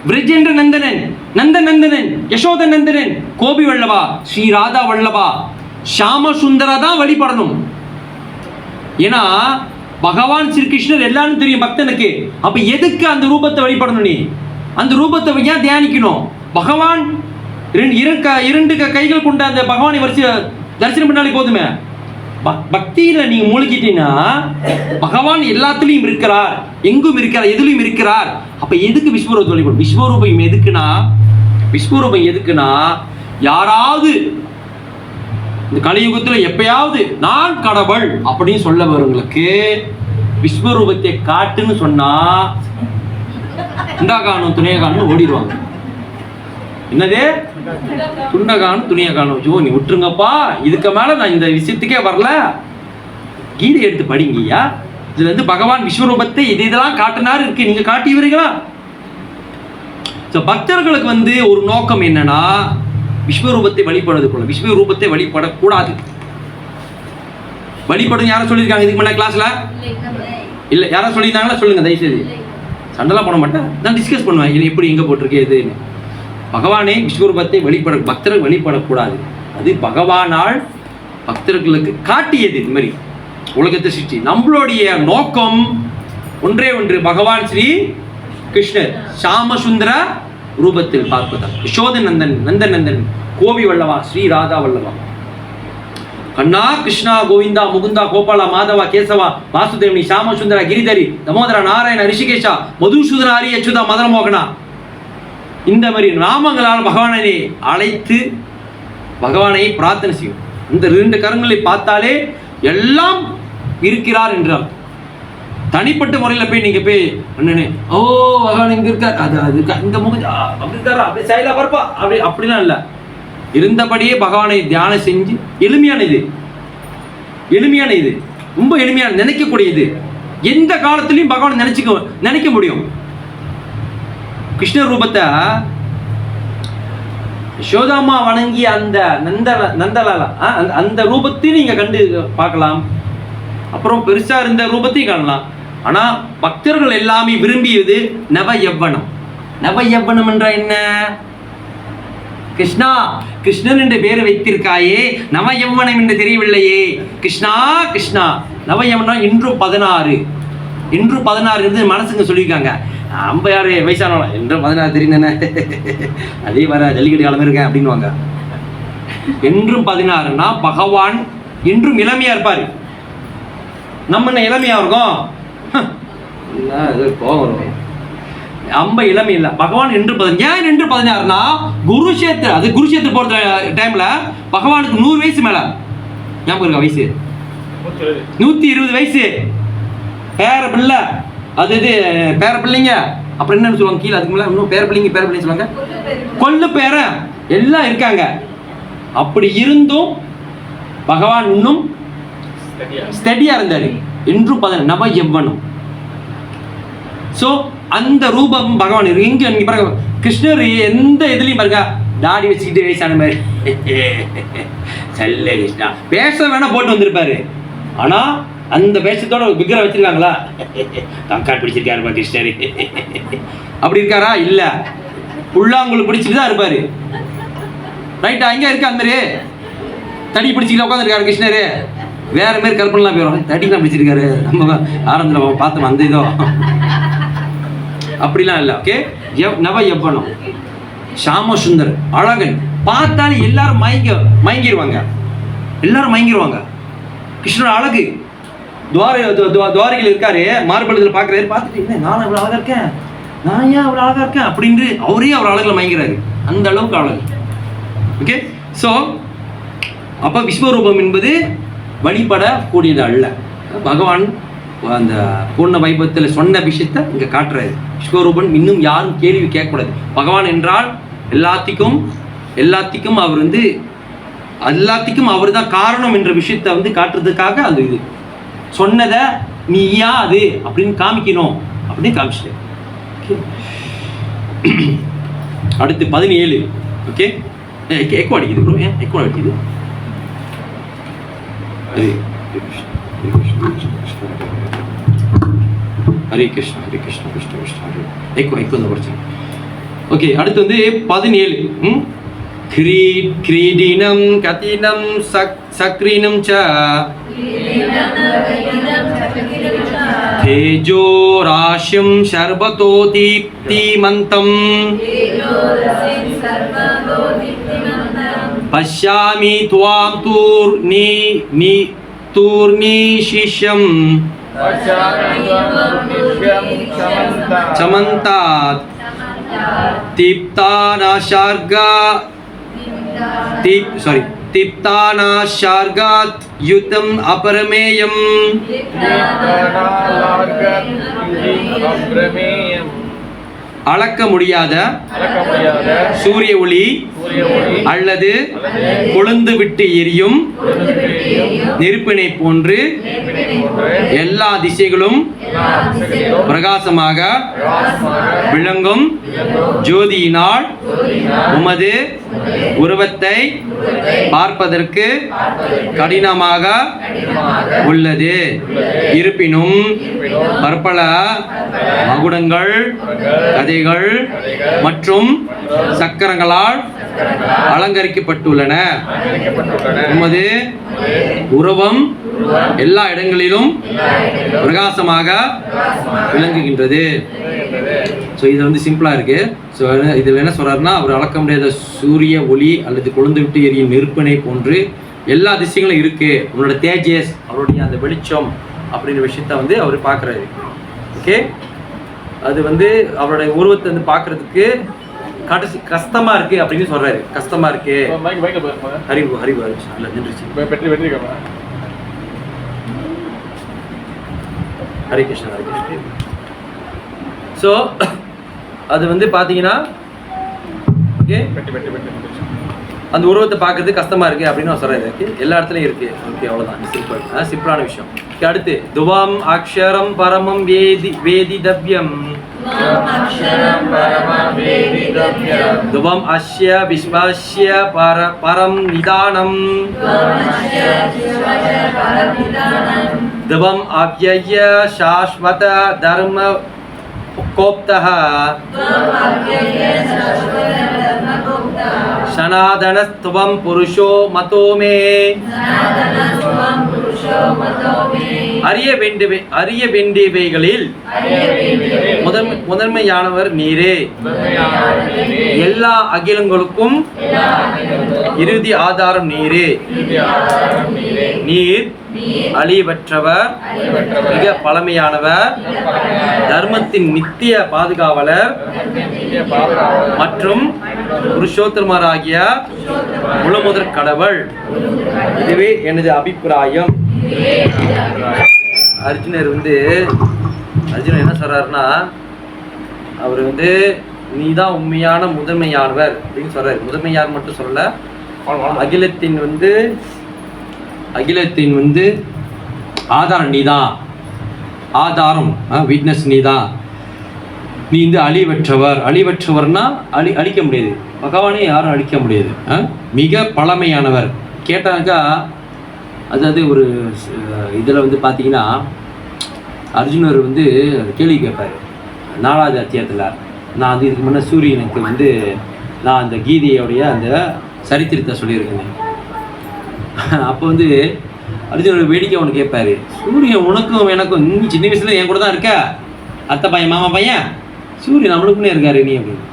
விரஜேந்திர நந்தனன், நந்தநந்தனன், யசோத நந்தனன், கோபி வல்லபா, ஸ்ரீ ராதா வல்லபா, ஷாம சுந்தரா தான் வழிபடணும். ஏன்னா பகவான் ஸ்ரீ கிருஷ்ணர் எல்லாரும் தெரியும் பக்தனுக்கு. அப்ப எதுக்கு அந்த ரூபத்தை வழிபடணும்? நீ அந்த ரூபத்தை ஏன் தியானிக்கணும்? பகவான் 2 கைகள் கொண்ட அந்த பகவானை வரிசை தரிசனம் பண்ணாலே போதுமே. பக்தியில நீங்க மூழ்கிட்டீங்கன்னா பகவான் எல்லாத்துலயும் இருக்கிறார், எங்கும் இருக்கிறார், எதுலையும் இருக்கிறார். அப்ப எதுக்கு விஸ்வரூபத்தை வழிபடும்? விஸ்வரூபம் எதுக்குன்னா யாராவது இந்த கலியுகத்தில் எப்பயாவது நான் கடவுள் அப்படின்னு சொல்ல வரவங்களுக்கு விஸ்வரூபத்தை காட்டுன்னு சொன்னா துண்டா காணும் துணியை காணும் ஓடிடுவாங்க. என்னது துண்டை காணும் துணியை காணும்? ஐயோ நீ விட்டுருங்கப்பா, இதுக்கு மேல நான் இந்த விஷயத்துக்கே வரல. கீதை எடுத்து படிங்கய்யா. இதுல இருந்து பகவான் விஸ்வரூபத்தை இதெல்லாம் காட்டினாரு இருக்கு, நீங்க காட்டிவீங்களா? பக்தர்களுக்கு வந்து ஒரு நோக்கம் என்னன்னா, விஸ்வரூபத்தை வழிபடுறது போல விஸ்வரூபத்தை வழிபடக்கூடாது. வழிபடும் யாரும் சொல்லியிருக்காங்க இதுக்கு முன்னாடி கிளாஸ்ல? இல்லை, யாராவது சொல்லியிருந்தாங்களா? சொல்லுங்க தயவுசெய்து. சண்டெல்லாம் போட மாட்டேன், நான் டிஸ்கஸ் பண்ணுவேன் இது எப்படி எங்கே போட்டிருக்கேன் எதுன்னு. பகவானே விஸ்வரூபத்தை பக்தர்கள் வழிபடக்கூடாது. அது பகவானால் பக்தர்களுக்கு காட்டியது. இது மாதிரி உலகத்தை சிருஷ்டி. நம்மளுடைய நோக்கம் ஒன்றே ஒன்று, பகவான் ஸ்ரீ கிருஷ்ணர் சாமசுந்தர ரூபத்தில் பார்ப்பதால். யசோதநந்தன், நந்தநந்தன், கோபி வல்லவா, ஸ்ரீ ராதா வல்லவா, கண்ணா கிருஷ்ணா கோவிந்தா முகுந்தா கோபாலா மாதவா கேசவா வாசுதேவனி சாமசுந்தர கிரிதரி தமோதரா நாராயண ரிஷிகேஷா மதுசூதன ஹரி அச்சுதா மதன மோகனா, இந்த மாதிரி நாமங்களால் பகவானை அழைத்து பகவானை பிரார்த்தனை செய்யும். இந்த 2 கரங்களை பார்த்தாலே எல்லாம் இருக்கிறார் என்றார். தனிப்பட்ட முறையில் போய் நீங்க போய் அண்ணனே ஓ பகவான் இங்க இருக்கார், அது இந்த முகம் அப்படி இருக்காரா, அப்படி சைலா பரப்பா, அப்படிலாம் இல்லை. இருந்தபடியே பகவானை தியானம் செஞ்சு எளிமையான இது ரொம்ப எளிமையான நினைக்கக்கூடியது. எந்த காலத்திலையும் பகவான் நினைக்க முடியும். கிருஷ்ண ரூபத்தை யசோதாமா வணங்கிய அந்த நந்தலாலா அந்த ரூபத்தையும் நீங்க கண்டு பார்க்கலாம். அப்புறம் பெருசா இருந்த ரூபத்தையும் காணலாம். ஆனா பக்தர்கள் எல்லாமே விரும்பியது நவ யவ்வனம். நவ யவ்வனம் என்ற என்ன? கிருஷ்ணா, கிருஷ்ணன் என்ற பெயரை வைத்திருக்காயே, நவ யவ்வனம் என்று தெரியவில்லையே. கிருஷ்ணா கிருஷ்ணா நவ யவ்வனம் இன்றும் 16 மனசுங்க சொல்லியிருக்காங்க. 56 வயசானவங்க என்றும் 16 தெரியுங்க, அதே வர ஜல்லிக்கட்டு காலம் இருக்கேன் அப்படின்வாங்க. என்றும் 16னா பகவான் என்றும் இளமையா இருப்பாரு. நம்ம என்ன இளமையா இருக்கோம்? கோபம் ரொம்ப இளமை இல்லை. பகவான் என்று 16. ஏன் என்று 16னா குருஷேத்திர, அது குருஷேத்திர போற டைம்ல பகவானுக்கு 100 வயசு மேல. ஞாபகம் இருக்கா வயசு? 120 வயசு. பேர பிள்ளை, அது இது பேர பிள்ளைங்க, அப்புறம் என்னன்னு சொல்லுவாங்க கீழே, அதுக்கு மேல இன்னும் பேர பிள்ளைங்க சொல்லுவாங்க, கொல்லு பேர எல்லாம் இருக்காங்க. அப்படி இருந்தும் பகவான் இன்னும் ஸ்டடியா இருந்தாரு. என்று 16 நவ யவ்வனம். ஸோ அந்த ரூபம் பகவான் இருக்கு. எங்க நீங்க பாருங்க, கிருஷ்ணர் எந்த இதுலையும் பாருங்க தாடி வச்சுக்கிட்டு வயசான மாதிரி செல்ல கிருஷ்ணா பேச வேணா போட்டு வந்திருப்பாரு. ஆனா அந்த வேஷத்தோட விக்கிர வச்சிருக்காங்களா? கங்காட் பிடிச்சிருக்காருப்பா கிருஷ்ணர் அப்படி இருக்காரா? இல்ல, புல்லாங்குழு பிடிச்சிட்டு தான் இருப்பாரு. ரைட்டா? இங்க இருக்கா அந்த மாதிரி தடி பிடிச்சிக்கிட்டு உட்காந்துருக்காரு கிருஷ்ணரு. வேற மாதிரி கற்பனைலாம் போயிடும். தடிலாம் பிடிச்சிருக்காரு. நம்ம ஆரம்பத்தில் பார்த்தோம் அந்த இதோ அப்படிலாம் இல்லை. ஓகே, நவ யவ்வனம் சாமசுந்தர் அழகன். பார்த்தாலே எல்லாரும் மயங்கிடுவாங்க. கிருஷ்ணர் அழகு. துவாரிகள் இருக்காரு, மார்பளத்தில் பார்க்குறாரு. பார்த்துட்டு நான் அவ்வளோ அழகா இருக்கேன், நான் ஏன் அவ்வளோ அழகா இருக்கேன் அப்படின்று அவரே அவர் அழகில் மயங்கிறாரு. அந்த அளவுக்கு அழகு. ஓகே, ஸோ அப்போ விஸ்வரூபம் என்பது வழிபடக்கூடியது அல்ல. பகவான் அந்த பூர்ண வைபவத்தில் சொன்ன விஷயத்தை இங்கே காட்டுறாரு. விஸ்வரூபன் இன்னும் யாரும் கேள்வி கேட்கக்கூடாது. பகவான் என்றால் எல்லாத்துக்கும் அவர் எல்லாத்துக்கும் அவர் தான் காரணம் என்ற விஷயத்தை காட்டுறதுக்காக அந்த இது சொன்னதை நீயா அது அப்படின்னு காமிக்கணும் அப்படின்னு காமிச்சிட்டேன். அடுத்து 17. ஓகே, எக்கோ அடிக்குது ப்ரோ. ஏன் எக்கோ அடிக்குது? ஹரே கிருஷ்ணா ஹரே கிருஷ்ணா கிருஷ்ண கிருஷ்ணா ஹரே. எக்கோ தான் பிரச்சனை. ஓகே, அடுத்து 17. கிரீடினம் கதினம் சக்ரீனம் ச தேஜோ ராஷ்யம் சர்வதோ தீப்திமந்தம் பஷ்யாமி த்வாம் தூர்ணிஷிஷ்யம் சமந்தாத் தீப்தானாஷார்காத் யுதம் அபரமேயம். அளக்க முடியாத சூரிய ஒளி அல்லது கொழுந்து விட்டு எரியும் நெருப்பினை போன்று எல்லா திசைகளும் பிரகாசமாக விளங்கும் ஜோதியினால் உமது உருவத்தை பார்ப்பதற்கு கடினமாக உள்ளது. இருப்பினும் பற்பல மகுடங்கள், கதைகள் மற்றும் சக்கரங்களால் அலங்கரிக்கப்பட்டுள்ளன. உமது உருவம் எல்லா இடங்களிலும் பிரகாசமாக விளங்குகின்றது. ஸோ இது வந்து சிம்பிளாக இருக்கு. ஸோ இதில் என்ன சொல்றாருன்னா, அவர் அளக்க முடியாத சூரிய ஒளி அல்லது கொழுந்து விட்டு எரியும் நெருப்பினை போன்று எல்லா திசைகளும் இருக்கு. உன்னோட தேஜஸ், அவருடைய அந்த வெளிச்சம் அப்படின்ற விஷயத்த வந்து அவர் பார்க்குறாரு. ஓகே, அது வந்து அவருடைய உருவத்தை வந்து பார்க்கறதுக்கு கஷ்டமா இருக்கு அப்படின்னு சொல்றாரு. கஷ்டமா இருக்கு. ஹரிவு ஹரிவு இல்லை நின்றுச்சு. ஹரி கிருஷ்ணா ஹரி கிருஷ்ணா. ஸோ அது வந்து பார்த்தீங்கன்னா ஓகே, அந்த உருவத்தை பார்க்கறது கஷ்டமா இருக்கு அப்படின்னு நான் சொல்றேன். ஓகே, எல்லா இடத்துலையும் இருக்கு. ஓகே, அவ்வளோதான். சிம்பிள், சிம்பிளான விஷயம். ஓகே, அடுத்து துவம் அக்ஷரம் பரமம் வேதி தவ்யம். துவம் அஸ்ய விஸ்வஸ்ய பரம் நிதானம். துவம் அவ்யய சாஸ்வத தர்ம கோப்தः சனாதனஸ்துவம் புருஷோ மதோ மே. அறிய வேண்டியவைகளில் முதன்மையானவர் நீரே. எல்லா அகிலங்களுக்கும் இறுதி ஆதாரம் நீரே. நீர் அழிவற்றவர், மிக பழமையானவர், தர்மத்தின் நித்திய பாதுகாவலர் மற்றும் புருஷோத்தமராகிய முழுமுதற் கடவுள். இதுவே எனது அபிப்பிராயம். அர்ஜுனர் என்ன சொல்றாருன்னா, அவர் வந்து நீதான் உண்மையான முதன்மையானவர் அப்படின்னு சொல்றாரு. முதன்மையார் மட்டும் சொல்லல, அகிலத்தின் வந்து ஆதாரம் நீதான். ஆதாரம், விட்னஸ் நீதான். நீ வந்து அழிவற்றவர்னா அழிக்க முடியாது. பகவானே யாரும் அழிக்க முடியாது. மிக பழமையானவர் கேட்டாக்கா, அதாவது ஒரு இதில் வந்து பார்த்தீங்கன்னா, அர்ஜுனர் வந்து கேள்வி கேட்பார் 4வது அத்தியாயத்தில். நான் வந்து இதுக்கு முன்னே சூரியனுக்கு வந்து நான் அந்த கீதையோடைய அந்த சரித்திரத்தை சொல்லியிருக்கேன். அப்போ வந்து அர்ஜுனர் வேடிக்கை ஒன்று கேட்பாரு, சூரியன் உனக்கும் எனக்கும், நீ சின்ன வயசுல என் கூட தான் இருக்க, அத்தை பையன் மாமா பையன், சூரியன் நம்மளுக்குன்னே இருக்காரு நீ அப்படின்னு.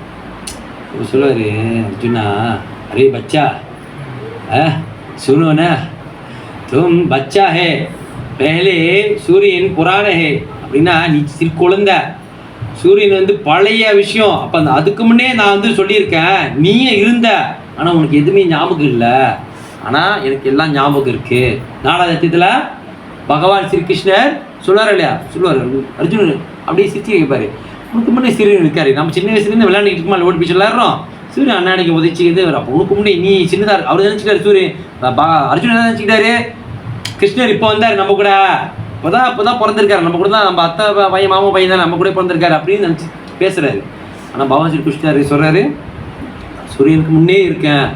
அவர் சொல்லுவார், அர்ஜுனா அரே பச்சா सुनो ना, तुम बच्चा है, पहले சூரியன் புராண ஹே அப்படின்னா நீ சிறு குழந்தை, சூரியன் வந்து பழைய விஷயம். அப்போ அந்த அதுக்கு முன்னே நான் வந்து சொல்லியிருக்கேன், நீயே இருந்த, ஆனால் உனக்கு எதுவுமே ஞாபகம் இல்லை, ஆனால் எனக்கு எல்லாம் ஞாபகம் இருக்கு. 4வது அத்தியாயத்தில் பகவான் ஸ்ரீ கிருஷ்ணர் சொல்லுவார் இல்லையா, சொல்லுவார் அர்ஜுனன் அப்படியே சிரிச்சு கேட்பாரு, உனக்கு முன்னே சூரியன் இருக்காரு, நம்ம சின்ன வயசுலேருந்து விளையாண்டுக்கிட்டு இருக்குமா, ஓடி போய் விளையாடுறோம், சூரியன் அண்ணாடிக்கு உதச்சிக்கிது, அப்போ உனக்கு முன்னே நீ சின்னதாக அவர் நினச்சிக்கிட்டாரு, சூரியன் அர்ஜுனன் என்ன நினச்சிக்கிட்டாரு, கிருஷ்ணர் இப்போ வந்தார் நம்ம கூட, இப்போ தான் பிறந்திருக்காரு நம்ம கூட தான், நம்ம அத்தை பையன் மாமா பையன் தான் நம்ம கூட பிறந்திருக்காரு அப்படின்னு நினச்சி பேசுகிறாரு. ஆனால் பகவான் ஸ்ரீ கிருஷ்ணர் சொல்கிறாரு, சூரியனுக்கு முன்னே இருக்கேன்,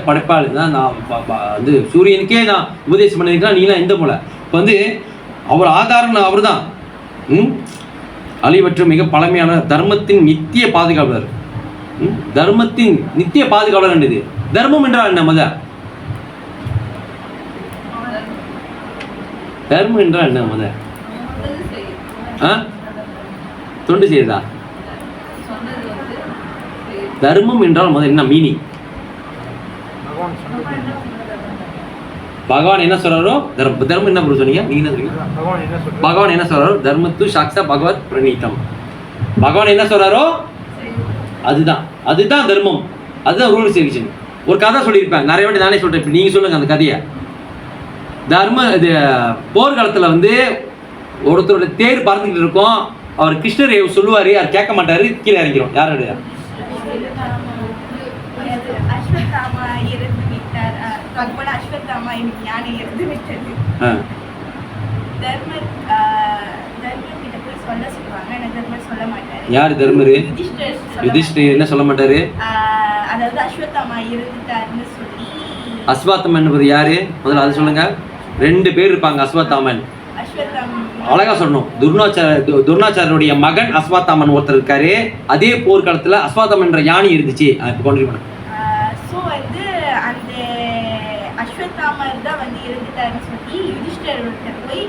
படைப்பாளி தான் நான், வந்து சூரியனுக்கே நான் உபதேசம் பண்ணியிருக்கேன், நீலாம் எந்த போல. இப்போ வந்து அவர் ஆதாரம் அவர் தான், அழிவற்ற மிக பழமையான தர்மத்தின் நித்திய பாதுகாவலர். தர்மத்தின் நித்திய பாதுகாவலர் என்னது? தர்மம் என்றால் என்ன? மத தர்மம் என்றால் என்ன? மத தொண்டு செய்யறதா? தர்மம் என்றால் முதல் என்ன மீனிங்? பகவான் என்ன சொல்றாரோ தர்மம் என்ன பொருள் சொன்னீங்க நீங்க? என்ன சொல்றீங்க? பகவான் என்ன சொல்றாரோ தர்மத்து சாக்ஷா பகவத் பிரணீதம். பகவான் என்ன சொல்றாரோ அதுதான் தர்மம், அதுதான் ரூல் செக்ஷன். ஒரு கதை சொல்லியிருப்பேன் நிறைய வாட்டி, நானே சொல்றேன், நீங்க சொல்லுங்க அந்த கதையை. இது போர்க்காலத்தில் வந்து ஒருத்தரோட தேர் பறந்துக்கிட்டு இருக்கோம், அவர் கிருஷ்ணர் சொல்லுவாரு, யார் கேட்க மாட்டாரு, கீழே இறங்கிறோம். யாரோட? யாரு தர்மரு? யுதிஷ்டர் என்ன சொல்ல மாட்டாரு? அஸ்வத்தாமன் என்பது யாரு? முதல்ல அது சொல்லுங்க. 2 பேர் இருப்பாங்க அஸ்வத்தாமன். அழகா சொல்லணும். துர்ணாச்சாரனுடைய மகன் அஸ்வத்தாமன் ஒருத்தர் இருக்காரு. அதே போர்க்காலத்துல அஸ்வத்தாமன் என்ற யானை இருந்துச்சு. இப்போ கொண்டு யுதிஷ்டர்கிட்ட போய்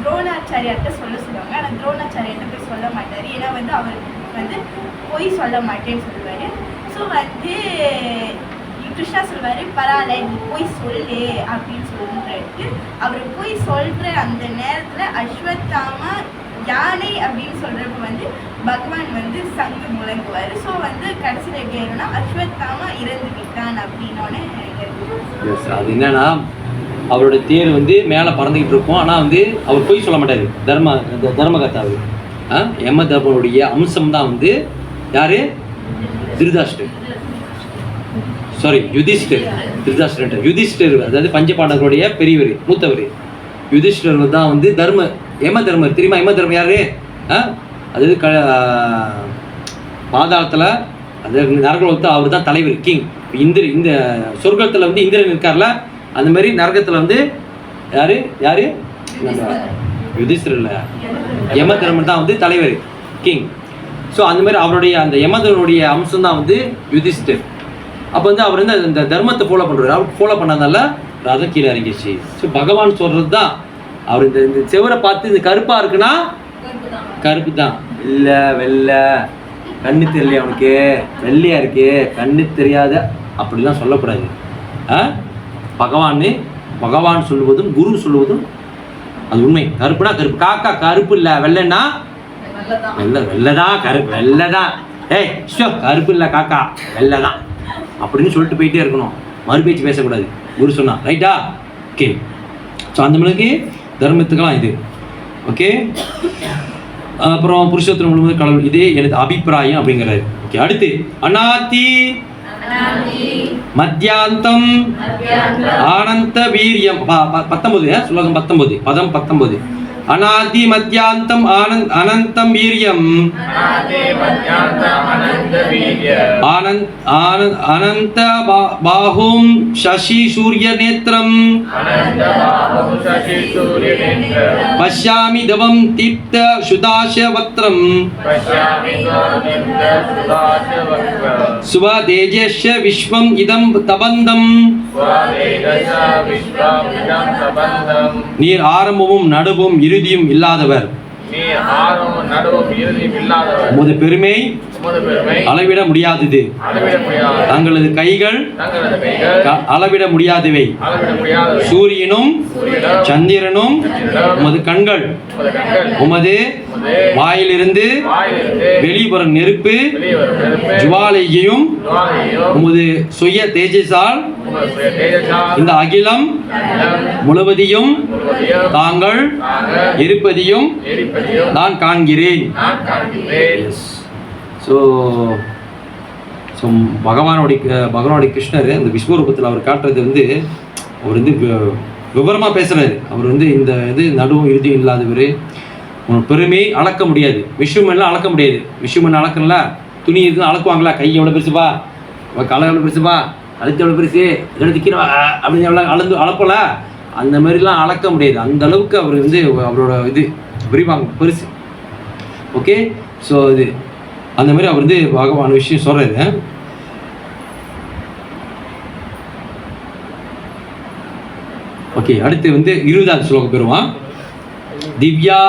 துரோணாச்சாரியார்கிட்ட சொல்லுவாங்க. ஆனால் துரோணாச்சாரியார்கிட்ட போய் சொல்ல மாட்டார். ஏன்னா வந்து அவர் வந்து போய் சொல்ல மாட்டேன்னு சொல்லுவார். ஸோ வந்து கிருஷ்ணா சொல்வார், பரவாயில்ல நீ போய் சொல்லு அப்படின்னு சொல்லிட்டு அவர் போய் சொல்கிற அந்த நேரத்தில் அஸ்வத்தாமா யானை அப்படின்னு சொல்கிறப்ப வந்து பகவான் வந்து சங்கு முழங்குவார். ஸோ வந்து கடைசியில் எப்படி ஆயிரும்னா அஸ்வத்தாமா இறந்து விட்டான் அப்படின்னோடனே அது என்னன்னா அவரோட தேர் வந்து மேலே பறந்துக்கிட்டு இருக்கும். ஆனால் வந்து அவர் போய் சொல்ல மாட்டார். தர்மகர்த்தாவு யம தர்மனுடைய அம்சம் தான் வந்து யார்? திருதாஷ்டர், சாரி யுதிஷ்டர். யுதிஷ்டர் அதாவது பஞ்சபாண்டவர்களுடைய பெரியவர், மூத்தவர். யுதிஷ்டர் தான் வந்து யம தர்மர். தெரியுமா யம தர்மர் யாரு? அதாவது பாதாளத்தில் அந்த நரகத்தில் அவர் தான் தலைவர், கிங். இந்த சொர்க்கத்தில் வந்து இந்திரன் இருக்கார்ல, அந்த மாதிரி நரகத்தில் வந்து யாரு யுதிஷ்டர் இல்லை, யம தர்மர் தான் வந்து தலைவர், கிங். ஸோ அந்த மாதிரி அவருடைய அந்த யமதனுடைய அம்சம் தான் வந்து யுதிஷ்டர். அப்போ வந்து அவர் வந்து இந்த தர்மத்தை ஃபாலோ பண்ணுறாரு. அவர் ஃபாலோ பண்ணாதனால ரதம் கீழே இறங்கிடுச்சு. ஸோ பகவான் சொல்கிறது தான். அவர் இந்த செவரை பார்த்து இந்த கருப்பாக இருக்குன்னா கருப்பு தான், இல்லை வெள்ளை கண்ணு தெரியலையா அவனுக்கு, வெள்ளையாக இருக்கு கண்ணு தெரியாத அப்படிலாம் சொல்லக்கூடாது. பகவான் சொல்லுவதும் குரு சொல்லுவதும் அது உண்மை. கருப்புனா கருப்பு, காக்கா கருப்பு இல்லை வெள்ளைன்னா வெள்ளைதான், கருப்பு வெள்ளைதான். ஏய் கருப்பு இல்லை காக்கா வெள்ளைதான் அப்படின்னு சொல்லிட்டு போயிட்டே இருக்கணும். மறுபேச்சு பேசக்கூடாது. குரு சொன்னா ரைட்டா? ஓகே. ஸோ அந்த மாதிரி தர்மத்துக்கெல்லாம் இது ஓகே. அப்புறம் புருஷோத்தரம் முழுவதும் கடவுள், இதே எனது அபிப்பிராயம் அப்படிங்கிறாரு. ஓகே. அடுத்து அநாதி மத்தியாந்தம் ஆனந்த வீரியம் 19 ஸ்லோகம் 19 பதம் 19. அநாதி மத்தியாந்தம் அனந்தம் வீரியம் அனந்த பாஹும் சசி சூரிய நேத்திரம் பஷ்யாமி தவம் தீப்த சுதாச வக்ரம் சுவ தேஜஸ்ய விஸ்வம் இதம் தபந்தம். நீர் ஆரம்பமும் நடுவும் இறுதியும் இல்லாதவர். உமது பெருமை அளவிட முடியாதது. தங்களது கைகள் அளவிட முடியாதவை. சூரியனும் சந்திரனும் உமது கண்கள். உமது வாயிலிருந்து வெளிவரும் நெருப்பு ஜுவாலையையும் உமது சுய தேஜஸால் இந்த அகிலம் முழுவதையும் தாங்கள் இருப்பதையும் நான் காண்கிறேன். ஸோ பகவானுடைய கிருஷ்ணர் இந்த விஸ்வரூபத்தில் அவர் காட்டுறது வந்து அவர் வந்து விவரமாக பேசுகிறாரு. அவர் வந்து இந்த இது நடுவும் இறுதியும் இல்லாதவர். பெருமையை அளக்க முடியாது. விஷுமெல்லாம் அளக்க முடியாது. விஷுமெல்லாம் அளக்கல, துணி இருக்குன்னு அளக்குவாங்களா? கை எவ்வளோ பெருசுப்பா, களை எவ்வளோ பெருசுப்பா, அழுத்து எவ்வளோ பெருசு, எடுத்து கீழே அப்படின்னு எவ்வளோ அளப்பல, அந்த மாதிரிலாம் அளக்க முடியாது. அந்த அளவுக்கு அவர் வந்து அவரோட இது விரிவாங்க பெருசு. ஓகே. ஸோ இது அந்த மாதிரி அவர் வந்து பகவான் விஷயம் சொல்கிறாரு. ஓகே. அடுத்து வந்து 20வது ஸ்லோகம் பெறுவான். திவ்யா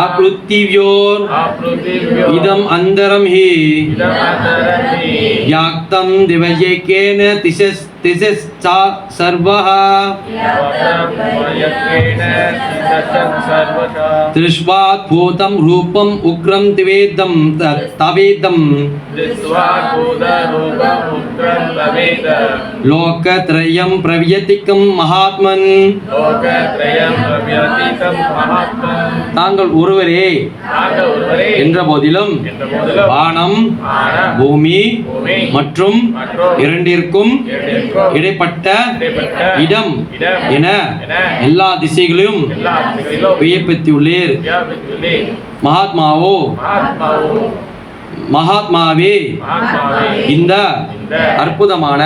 ஆப்ருத்திவ்யோர் இதம் அந்தரம் ஹி யாக்தம் திவயேகேன திசஸ்சா சர்வஹ திருஷ்வாத் பூதம் ரூபம் உக்ரம் திவேதம் தவேதம் லோகத்ரயம் பிரவ்யதிகம் மகாத்மன். தாங்கள் ஒருவரே என்ற போதிலும் வானம் பூமி மற்றும் இரண்டிற்கும் இடைப்பட்ட இடம் என எல்லா திசைகளிலும் வியப்பித்துள்ளீர். மகாத்மாவே இந்த அற்புதமான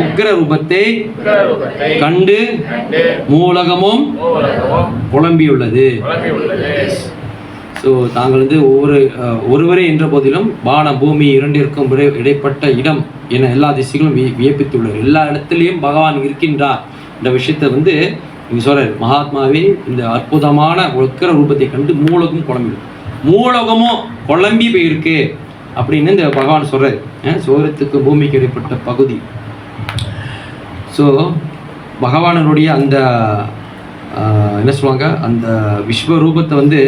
உக்கிர ரூபத்தை கண்டு மூலகமும் புலம்பியுள்ளது. ஸோ தாங்கள் வந்து ஒருவரே என்ற போதிலும் வான பூமி இரண்டிற்கும் இடைப்பட்ட இடம் என எல்லா திசைகளும் வியப்பித்துள்ளது. எல்லா இடத்துலையும் பகவான் இருக்கின்றார் இந்த விஷயத்தை வந்து நீங்கள் சொல்கிறார் மகாத்மாவே இந்த அற்புதமான உக்கிர ரூபத்தை கண்டு மூலகம் குழம்பிடும், மூலகமும் குழம்பி போயிருக்கு அப்படின்னு இந்த பகவான் சொல்கிறார். சோரத்துக்கு பூமிக்கு இடைப்பட்ட பகுதி. ஸோ பகவானனுடைய அந்த என்ன சொல்லுவாங்க, அந்த விஸ்வரூபத்தை வந்து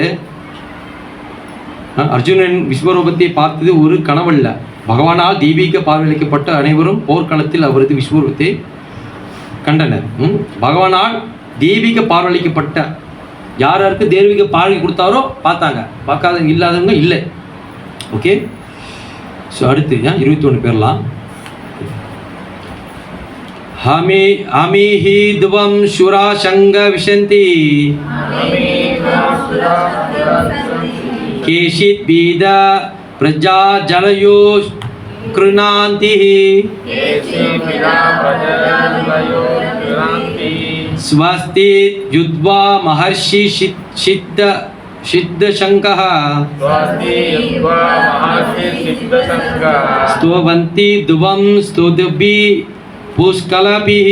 அர்ஜுனன் விஸ்வரூபத்தை பார்த்தது ஒரு கனவல்ல. பகவானால் தெய்வீக பார்வையளிக்கப்பட்ட அனைவரும் போர்க்களத்தில் அவரது விஸ்வரூபத்தை கண்டனர். பகவானால் தெய்வீக பார்வையளிக்கப்பட்ட யாருக்கு தெய்வீக பார்வை கொடுத்தாரோ பார்த்தாங்க, பார்க்காத இல்லாதவங்க இல்லை. ஓகே, ஸோ அடுத்து 21 பேர்லாம். ஹமிஹி துவம் சுரா சங்க விஷந்தி கேஷித் பீத பிரஜா ஜலயோ கிருணாந்தி ஸ்வஸ்தி யுத்வா மஹர்ஷி சித்த சங்கः ஸ்தோவந்தி துவம் ஸ்துதிபி புஷ்கலபிஹ.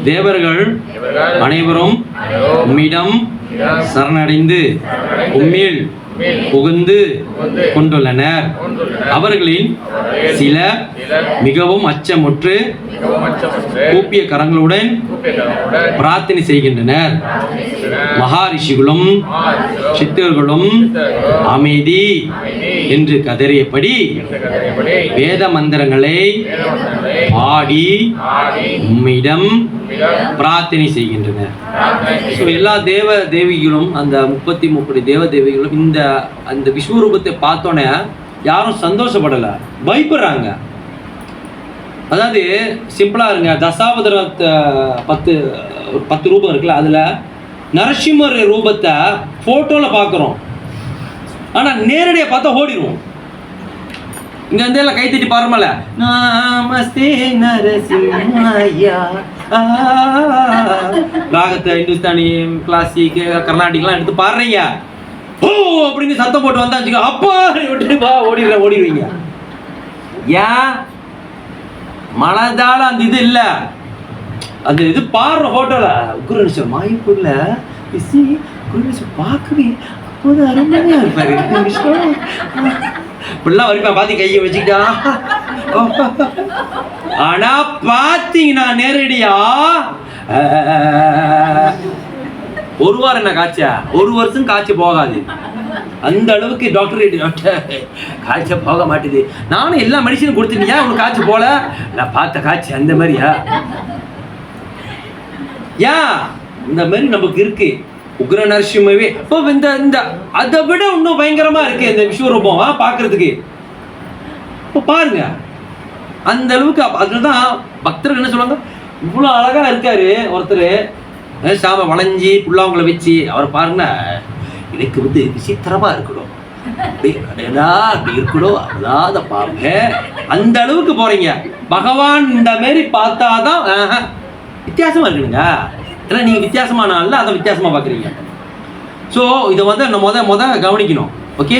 தேவர்கள் அனைவரும் உம்மிடம் சரணடைந்து உம்மில் புகுந்து கொண்டுள்ளனர். அவர்களின் சில மிகவும் அச்சமுற்று கூப்பிய கரங்களுடன் பிரார்த்தனை செய்கின்றனர். மகாரிஷிகளும் சித்தர்களும் அமைதி என்று கதறியபடி வேத மந்திரங்களை பாடி உம்மிடம் பிரார்த்தனை செய்கின்றனர். ஸோ எல்லா தேவ தேவிகளும் அந்த 33 தேவ தேவிகளும் அந்த விஸ்வரூபத்தை பார்த்தோன்னே யாரும் சந்தோஷப்படலை, பயப்படுறாங்க. அதாவது சிம்பிளாக இருங்க, தசாவதாரத்தை 10 ரூபம் இருக்குல்ல, அதில் நரசிம்மர் ரூபத்தை ஃபோட்டோவில் பார்க்குறோம், ஆனால் நேரடியாக பார்த்தா ஓடிடுவோம். இங்கே வந்து எல்லாம் கைத்தட்டி பாருமல, நமஸ்தே நரசிம்மாயா. ராகத்தை இந்துஸ்தானி கிளாசிக்கு கர்நாடிக்லாம் எடுத்து பாடுறீங்க, ஓ அப்படின்னு சத்தம் போட்டு வந்தா வச்சுக்கோ, அப்பா விட்டுட்டு பா ஓடிடுவீங்க. ஏன் மனதால அந்த இது இல்லை, அந்த இது பாடுற ஃபோட்டோவில் குருநேஸ்வர் மாயப்பூர்ல குருநேஸ்வர் பார்க்கவே அப்போது அருமையாக இருப்பாரு, இப்படிலாம் வரைக்கும் பார்த்து கையை வச்சுக்கிட்டா. ஆனா பார்த்தீங்கன்னா நேரடியா ஒரு வாரம் என்ன காய்ச்சா, ஒரு வருஷம் காய்ச்சி போகாது. அந்த அளவுக்கு டாக்டர் காய்ச்ச போக மாட்டேது. நானும் எல்லா மெடிசனும் கொடுத்துட்டியா உனக்கு காய்ச்சி போல, நான் பார்த்த காய்ச்சி அந்த மாதிரியா? ஏன் இந்த மாதிரி நமக்கு இருக்கு உக்ர நரசிம்மவே. இப்போ இந்த அதை விட இன்னும் பயங்கரமா இருக்கு இந்த விஸ்வரூபம் பார்க்கறதுக்கு. இப்போ பாருங்க அந்த அளவுக்கு. அதுதான் பக்தர்கள் என்ன சொல்லுவாங்க, இவ்வளோ அழகா இருக்காரு ஒருத்தர், சாம வளைஞ்சி புல்லாவங்களை வச்சு அவர் பாருங்கன்னா எனக்கு வந்து விசித்திரமா இருக்கணும், அப்படி இருக்கணும், அதாவது பாருங்க அந்த அளவுக்கு போறீங்க. பகவான் இந்த மாதிரி பார்த்தாதான் வித்தியாசமா இருக்குதுங்க. ஏன்னா நீங்க வித்தியாசமான ஆள்ல அதை வித்தியாசமா பார்க்குறீங்க. ஸோ இதை வந்து முத கவனிக்கணும். ஓகே,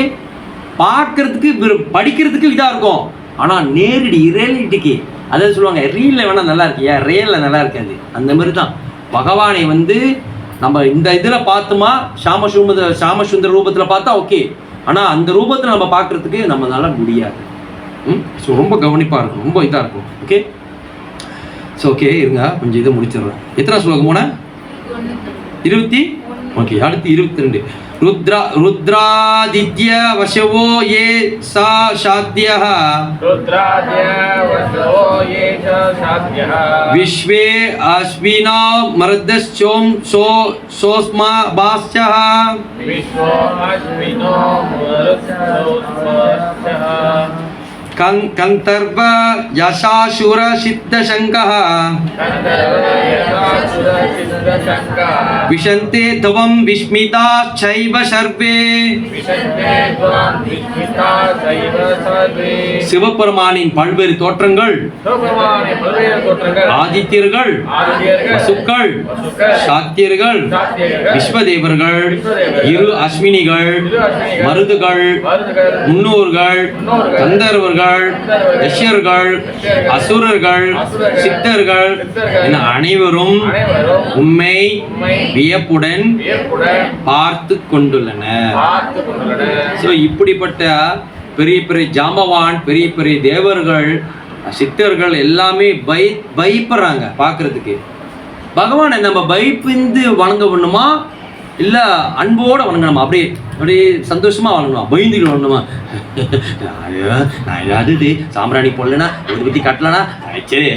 பார்க்கறதுக்கு படிக்கிறதுக்கு இதாக இருக்கும், ஆனால் நேரடி ரியாலிட்டிக்கு அதாவது சொல்லுவாங்க ரீலில் வேணால் நல்லா இருக்கு, ஏன் ரியலில் நல்லா இருக்காது. அந்த மாதிரி தான் பகவானை வந்து நம்ம இந்த இதில் பார்த்தோமா சாமசுந்தர ரூபத்தில் பார்த்தா ஓகே, ஆனால் அந்த ரூபத்தில் நம்ம பார்க்குறதுக்கு நம்மளால முடியாது. ஸோ ரொம்ப கவனிப்பாக இருக்கும், ரொம்ப இதாக இருக்கும். ஓகே, ஸோ ஓகே இருங்க கொஞ்சம் இதை முடிச்சிடுறேன். எத்தனை ஸ்லோகம் போன 20? ஓகே, அடுத்து 22. रुद्रादित्य वशवो ये सा शाद्यः विश्वे अश्विना मर्दश्चोम सोस्मा भास्यः कंतर्व यशाशुर सिद्धशंकः विशन्ते त्वं विस्मिता चैव सर्वे. சிவபெருமானின் பல்வேறு தோற்றங்கள், ஆதித்யர்கள், வசுக்கள், சாத்தியர்கள், விஸ்வதேவர்கள், இரு அஸ்வினிகள், மருதுகள், முன்னோர்கள், கந்தர்வர்கள், கந்தர்வர்கள், யக்ஷர்கள், அசுரர்கள், சித்தர்கள் என அனைவரும் உம்மை வியப்புடன் பார்த்து கொண்டுள்ளனர். ஸோ இப்படிப்பட்ட பெரிய பெரிய ஜாம்பவான், பெரிய பெரிய தேவர்கள், சித்தர்கள் எல்லாமே பயப்படுறாங்க பார்க்கறதுக்கு. பகவானை நம்ம பயப்பிந்து வணங்க வேணுமா இல்லை அன்போடு வணங்கணுமா? அப்படியே அப்படியே சந்தோஷமாக வணங்கணுமா? பயந்துட்டு வணங்கணுமா? நான் ஏதாவது சாம்பிராணி போடலனா இதை பற்றி கட்டலனா சரி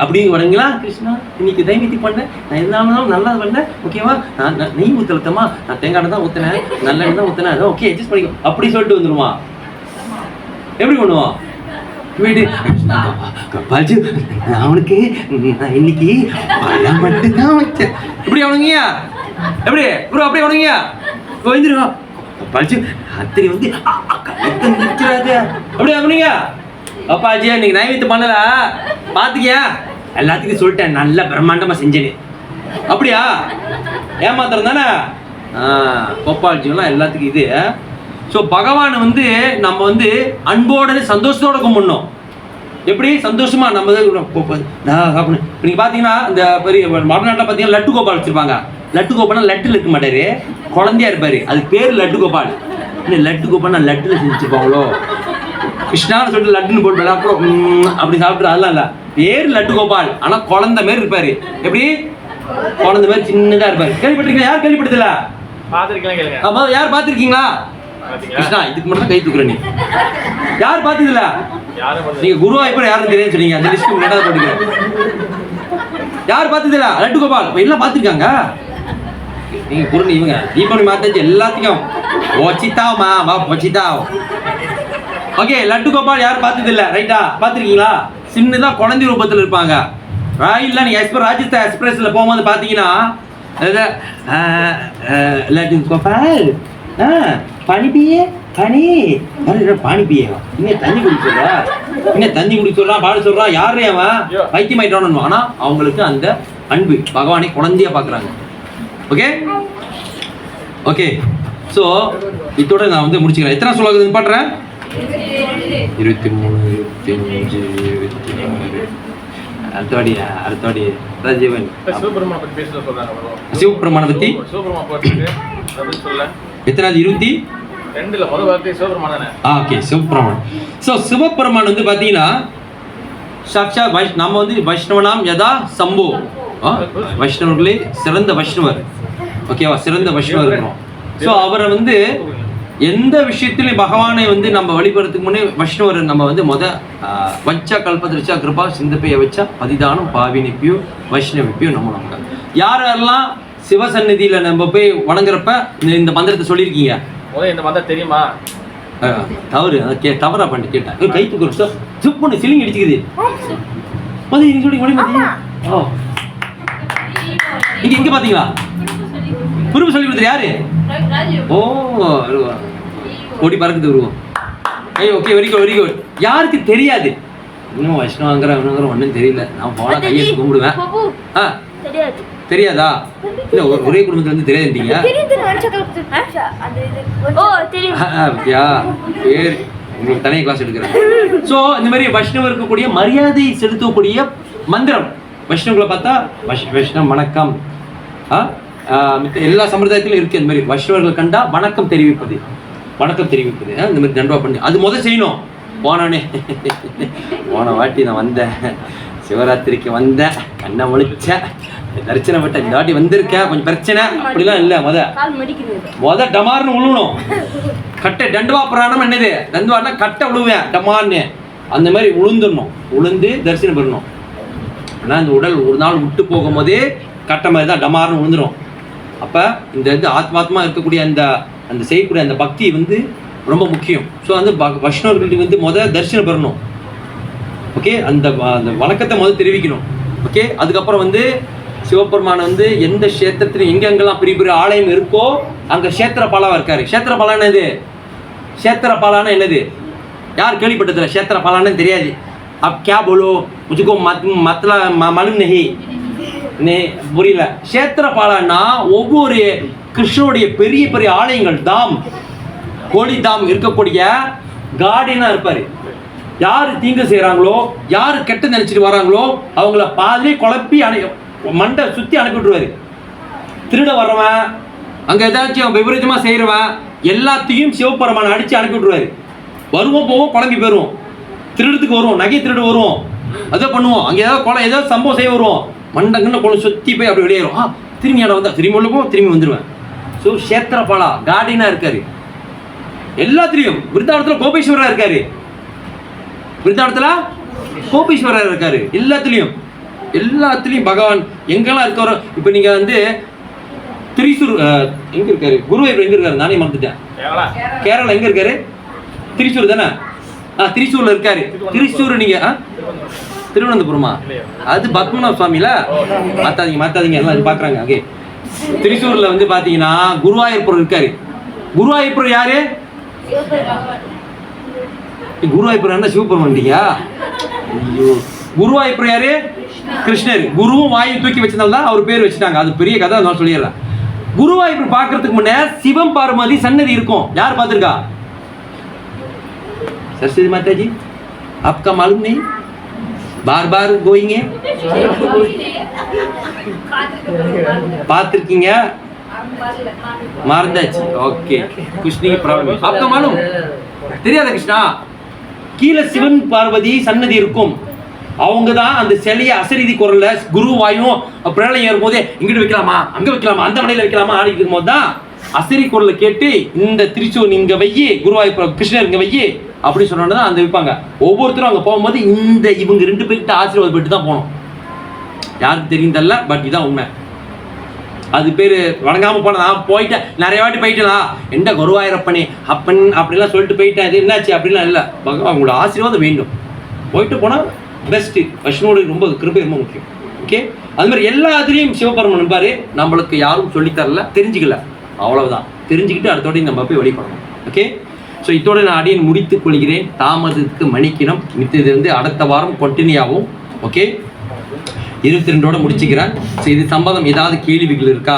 அப்படிங்க வணங்களா? கிருஷ்ணா இன்னைக்கு தைரியத்தை பண்ணேன், நான் இருந்தாலும் நல்லா பண்ணேன், ஓகேவா? நான் நெய் ஊற்றலத்தமா, நான் தேங்காய் தான் ஊற்றினேன், நல்ல எண்ணெய் தான் ஊற்றினேன், ஓகே அட்ஜஸ்ட் பண்ணிக்கோ அப்படி சொல்லிட்டு வந்துடுமா? எப்படி பண்ணுவோம்? வீடு கப்பாஜு அவனுக்கு நான் இன்னைக்கு பழம் மட்டும்தான் வச்சேன். இப்படி அவனுங்கயா எப்படி ப்ரோ அப்படியே அவனுங்கயா வந்துருக்கா கப்பாஜு அத்திரி வந்து நிற்கிறாது அப்படி அவனுங்க. அப்பாஜி இன்னைக்கு நைவேத்தியம் பண்ணல பார்த்துக்கியா, எல்லாத்துக்கும் சொல்லிட்டேன் நல்ல பிரம்மாண்டமாக செஞ்சேன்னு. அப்படியா ஏமாத்திரம் தானே? கோபால்ஜிலாம் எல்லாத்துக்கும் இது. ஸோ பகவானை வந்து நம்ம வந்து அன்போட சந்தோஷத்தோட கும்பிடணும். எப்படி சந்தோஷமா நம்ம நீங்கள் பார்த்தீங்கன்னா இந்த பெரிய மறுநாட்டில் பார்த்தீங்கன்னா லட்டு கோபால் வச்சுருப்பாங்க. லட்டு கோபால்னா லட்டில் இருக்க மாட்டாரு, குழந்தையா இருப்பாரு, அதுக்கு பேர் லட்டு கோபால். இல்லை லட்டு கோபால்னா லட்டில் செஞ்சுருப்பாங்களோ, கிருஷ்ணான்னு சொல்லிட்டு லட்டுன்னு போட்டு அப்புறம் அப்படி சாப்பிட்ரு அதெல்லாம் இல்லை, பேர் லட்டு கோபால். ஆனால் குழந்தை மாரி இருப்பாரு. எப்படி குழந்தை மாதிரி சின்னதாக இருப்பாரு. கேள்விப்பட்டிருக்கீங்களா? யார் கேள்விப்பட்டதில்ல? பார்த்துருக்கீங்களா? ஆமாம் யார் பார்த்துருக்கீங்களா? கிருஷ்ணா இதுக்கு மட்டும் தான் கை தூக்குற நீ யார் பார்த்ததில்ல? நீங்க குருவாயூர் யாரும் தெரியும் சொன்னீங்க, அந்த லிஸ்ட் முன்னாடி போட்டுக்கிறேன். யார் பார்த்ததில்ல? லட்டு கோபால் இப்போ எல்லாம் பார்த்துருக்காங்க. நீங்க குரு இவங்க தீபாவளி மாத்தாச்சு எல்லாத்துக்கும் ஒச்சித்தாமா வா ஒச்சித்தாவ். ஓகே லட்டு கோபால் யார் பார்த்ததில்ல ரைட்டா? பார்த்துருக்கீங்களா? சின்னதா குழந்தை ரூபத்தில் இருப்பாங்க. இல்லை நீங்க ராஜஸ்தான் எக்ஸ்பிரஸ்ல போகும்போது பார்த்தீங்கன்னா லட்டு கோபால் पानी पिए पानी अरे पानी पिए இன்னும் தண்ணி குடிக்க சொல்றா, இன்னும் தண்ணி குடிக்க சொல்றா, பாட சொல்றா. யாரே அவன் வைத்தியம் ஆயிட்டானு. ஆனா அவங்களுக்கு அந்த அன்பு பகவானை குழந்தையா பாக்குறாங்க. ஓகே ஓகே ஸோ இதோட நான் வந்து முடிச்சுக்கிறேன். எத்தனை சொல்லுங்க பாடுறேன்? 23 25 26 அடுத்தவாடி ராஜீவன் சிவபெருமானை பத்தி பேச சொல்றாங்க. சிவபெருமானை பத்தி எத்தனாவது? 22 முதல் வார்த்தை சிவபெருமான் தானே? ஓகே சிவபெருமான். ஸோ சிவபெருமான் வந்து பார்த்தீங்கன்னா சாட்சா நம்ம வந்து வைஷ்ணவனாம் யதா சம்போ, வைஷ்ணவர்களே சிறந்த வைஷ்ணவர். ஓகேவா? சிறந்த வைஷ்ணவர் இருக்கணும். ஸோ அவரை வந்து எந்த விஷயத்திலையும் பகவானை வந்து நம்ம வழிபடுறதுக்கு முன்னே வைஷ்ணவர் நம்ம வந்து வச்சா கல்பதிரிச்சா கிருபா சிந்தப்பைய வச்சா பதிதானம் பாவினிப்பியோ வைஷ்ணவிப்பியோ நம்ம யாரெல்லாம் சிவசந்நிதியில் நம்ம போய் வணங்குறப்ப இந்த மந்திரத்தை சொல்லியிருக்கீங்க. இந்த மந்திரம் தெரியுமா? தவறு அதை தவறா பண்ணிட்டு கேட்டேன். கை தூக்கு ஜிப் பண்ணு சிலிங் அடிச்சுக்குது. நீங்க சொல்லி ஓ நீங்க எங்க பாத்தீங்களா? குருவு சொல்லி கொடுத்துரு யாரு? ஓ ஓடி பறக்குது உருவம். Okay very good very good. யாருக்கு தெரியாது? இன்னும் வைஷ்ணவங்கிற ஒன்றும் தெரியல. நான் போனா கையை கும்பிடுவேன். தெரியாதா? இல்ல ஒரே குடும்பத்துல இருந்து தெரியாதுட்டீங்க. பேர் உங்களுக்கு தனியாக கிளாஸ் எடுக்கிறேன். ஸோ இந்த மாதிரி வைஷ்ணவர் இருக்கக்கூடிய மரியாதை செலுத்தக்கூடிய மந்திரம் வைஷ்ணவர்களை பார்த்தா வைஷ்ணவ் வணக்கம். எல்லா சம்பிரதாயத்திலும் இருக்கு. இந்த மாதிரி வைஷ்ணவர்கள் கண்டா வணக்கம் தெரிவிப்பது இந்த மாதிரி தண்டவா பண்ணி அது முதல் செய்யணும். போன வாட்டி நான் வந்தேன், சிவராத்திரிக்கு வந்தேன், கண்ணை முழிச்சேன், தரிசனம் விட்டேன், இந்த வாட்டி வந்திருக்கேன், கொஞ்சம் பிரச்சனை அப்படிலாம் இல்லை. முத டமார்னு உழுவணும். கட்டை தண்டுவா புராணம் என்னது? தண்டுவானா கட்டை விழுவேன் டமார்னு அந்த மாதிரி உளுந்துடணும். உளுந்து தரிசனம் பண்ணணும். ஆனால் இந்த உடல் ஒரு நாள் விட்டு போகும்போதே கட்டை மாதிரி தான் டமார்னு விழுந்துடும். அப்போ இந்த இது ஆத்மாத்மா இருக்கக்கூடிய அந்த செய்யக்கூடிய அந்த பக்தி வந்து ரொம்ப முக்கியம். ஸோ வந்து வைஷ்ணவர்களுக்கு வந்து முதல் தரிசனம் பெறணும். ஓகே அந்த வணக்கத்தை முதல் தெரிவிக்கணும். ஓகே அதுக்கப்புறம் வந்து சிவபெருமான் வந்து எந்த க்ஷேத்திரத்தில் எங்கெங்கெல்லாம் பெரிய பெரிய ஆலயம் இருக்கோ அங்கே க்ஷேத்திரபாலாவாக இருக்காரு. க்ஷேத்திரபாலா என்னது? க்ஷேத்திரபாலானா என்னது? யார் கேள்விப்பட்டதில்ல? க்ஷேத்திரபாலான்னு தெரியாது. அப் கே போலோ முझको மத்தல மாலூம் நஹி புரியல. க்ஷேத்திரபாலான்னா ஒவ்வொரு கிருஷ்ணனுடைய பெரிய பெரிய ஆலயங்கள் தாம் கோழி தாம் இருக்கக்கூடிய கார்டியனாக இருப்பார். யார் தீங்கு செய்கிறாங்களோ, யார் கெட்ட நினச்சிட்டு வராங்களோ அவங்கள பாதிலே குழப்பி மண்டை சுற்றி அனுப்பி விட்டுருவாரு. திருட வர்றவன், அங்கே ஏதாச்சும் விபரீதமாக செய்கிறவன் எல்லாத்தையும் சிவபெருமானை அடித்து அனுப்பி விட்டுருவாரு. வருவோம் போவோம், குழம்பி போயிடுவோம், திருடத்துக்கு வருவோம், நகை திருடு வருவோம், அதை பண்ணுவோம், அங்கே ஏதாவது சம்பவம் செய்ய வருவோம், மண்டங்கன்னு கொண்டு சுற்றி போய் அப்படி வெளியேறும். திரும்பி இடம் வந்தால் திரும்பி உள்ள போவோம், திரும்பி வந்துடுவேன். ஸோ சேத்திரபாலா கார்டினாக இருக்காரு. எல்லாத்துலேயும் விருத்தாவனத்தில் கோபேஸ்வரராக இருக்காரு. விருத்தாவனத்தில் கோபேஸ்வரர் இருக்காரு. எல்லாத்துலேயும் பகவான் எங்கெல்லாம் இருக்காரோ. இப்போ நீங்கள் வந்து திரிசூர் எங்கே இருக்காரு? குருவாயூர் எங்கே இருக்காரு? நானே மறந்துட்டேன். கேரளா எங்கே இருக்காரு? திரிசூர் தானே? திரிசூரில் இருக்காரு. திரிசூர் நீங்கள் திருவனந்தபுரமா? அது பத்மநாப சுவாமியில மாத்தாதீங்க எல்லாம் பார்க்குறாங்க. ஓகே, திரிசூரில் வந்து பார்த்தீங்கன்னா குருவாயூர்புரம் இருக்காரு. குருவாயூர்புரம் யாரு? குருவாயூர்புரம் என்ன சிவபெருமான்ட்டீங்க? ஐயோ, குருவாயூர்புரம் யாரு? கிருஷ்ணர். குருவும் வாயு தூக்கி வச்சதால தான் அவர் பேர் வச்சுட்டாங்க. அது பெரிய கதை, நான் சொல்லிடுறேன். குருவாயூர் பார்க்கறதுக்கு முன்னே சிவம் பார்வதி சன்னதி இருக்கும். யார் பார்த்துருக்கா? सरस्वती माता जी आपका मालूम नहीं? बार गोइंग है, பார்த்துருக்கீங்க, மறந்தாச்சு. ஓகே, கிருஷ்ணி ப்ராப்ளம் आपका मालूम? தெரியாத கிருஷ்ணா? கீழே சிவன் பார்வதி சன்னதி இருக்கும். அவங்க தான் அந்த சிலையை அசரீதி குரல்ல குரு வாயும் பிரளயம் ஏறும்போதே இங்கிட்டு வைக்கலாமா, அங்கே வைக்கலாமா, அந்த மனையில் வைக்கலாமா ஆடிட்டு இருக்கும்போது தான் அசரி குரலை கேட்டு இந்த திருச்சூர் இங்கே வையி, குருவாயூர் கிருஷ்ணர் இங்கே வையி அப்படி சொன்னோன்னு தான் அந்த வைப்பாங்க. ஒவ்வொருத்தரும் அங்கே போகும்போது இவங்க 2 பேர்கிட்ட ஆசீர்வாதப்பட்டு தான் போகணும். யாருக்கு தெரியும் தெரியல, பட் இதுதான் உண்மை. அது பேர் வணங்காமல் போனேன். நான் போயிட்டேன், நிறைய வாட்டி போயிட்டேன். எந்த குருவாயூரப்பனே அப்பன் அப்படிலாம் சொல்லிட்டு போயிட்டேன். இது என்னாச்சு அப்படிலாம் இல்லை. அவங்களோட ஆசீர்வாதம் வேண்டும். போயிட்டு போனால் பெஸ்ட்டு. வைஷ்ணவோட ரொம்ப கிருபை ரொம்ப முக்கியம். ஓகே, அது மாதிரி எல்லா இதுலேயும் சிவபெருமான் நம்பாரு. நம்மளுக்கு யாரும் சொல்லித்தரல, தெரிஞ்சுக்கல, அவ்வளவுதான். தெரிஞ்சுக்கிட்டு அடுத்தோட நம்ம போய் வெளிப்படணும். ஓகே, ஸோ இதோட நான் அடியன் முடித்துக் கொள்கிறேன். தாமதத்துக்கு மன்னிக்கணும். மித்தது வந்து அடுத்த வாரம் கண்டினியூ. ஓகே, 22ஓட முடிச்சுக்கிறேன். ஸோ இது சம்பந்தம் ஏதாவது கேள்விகள் இருக்கா?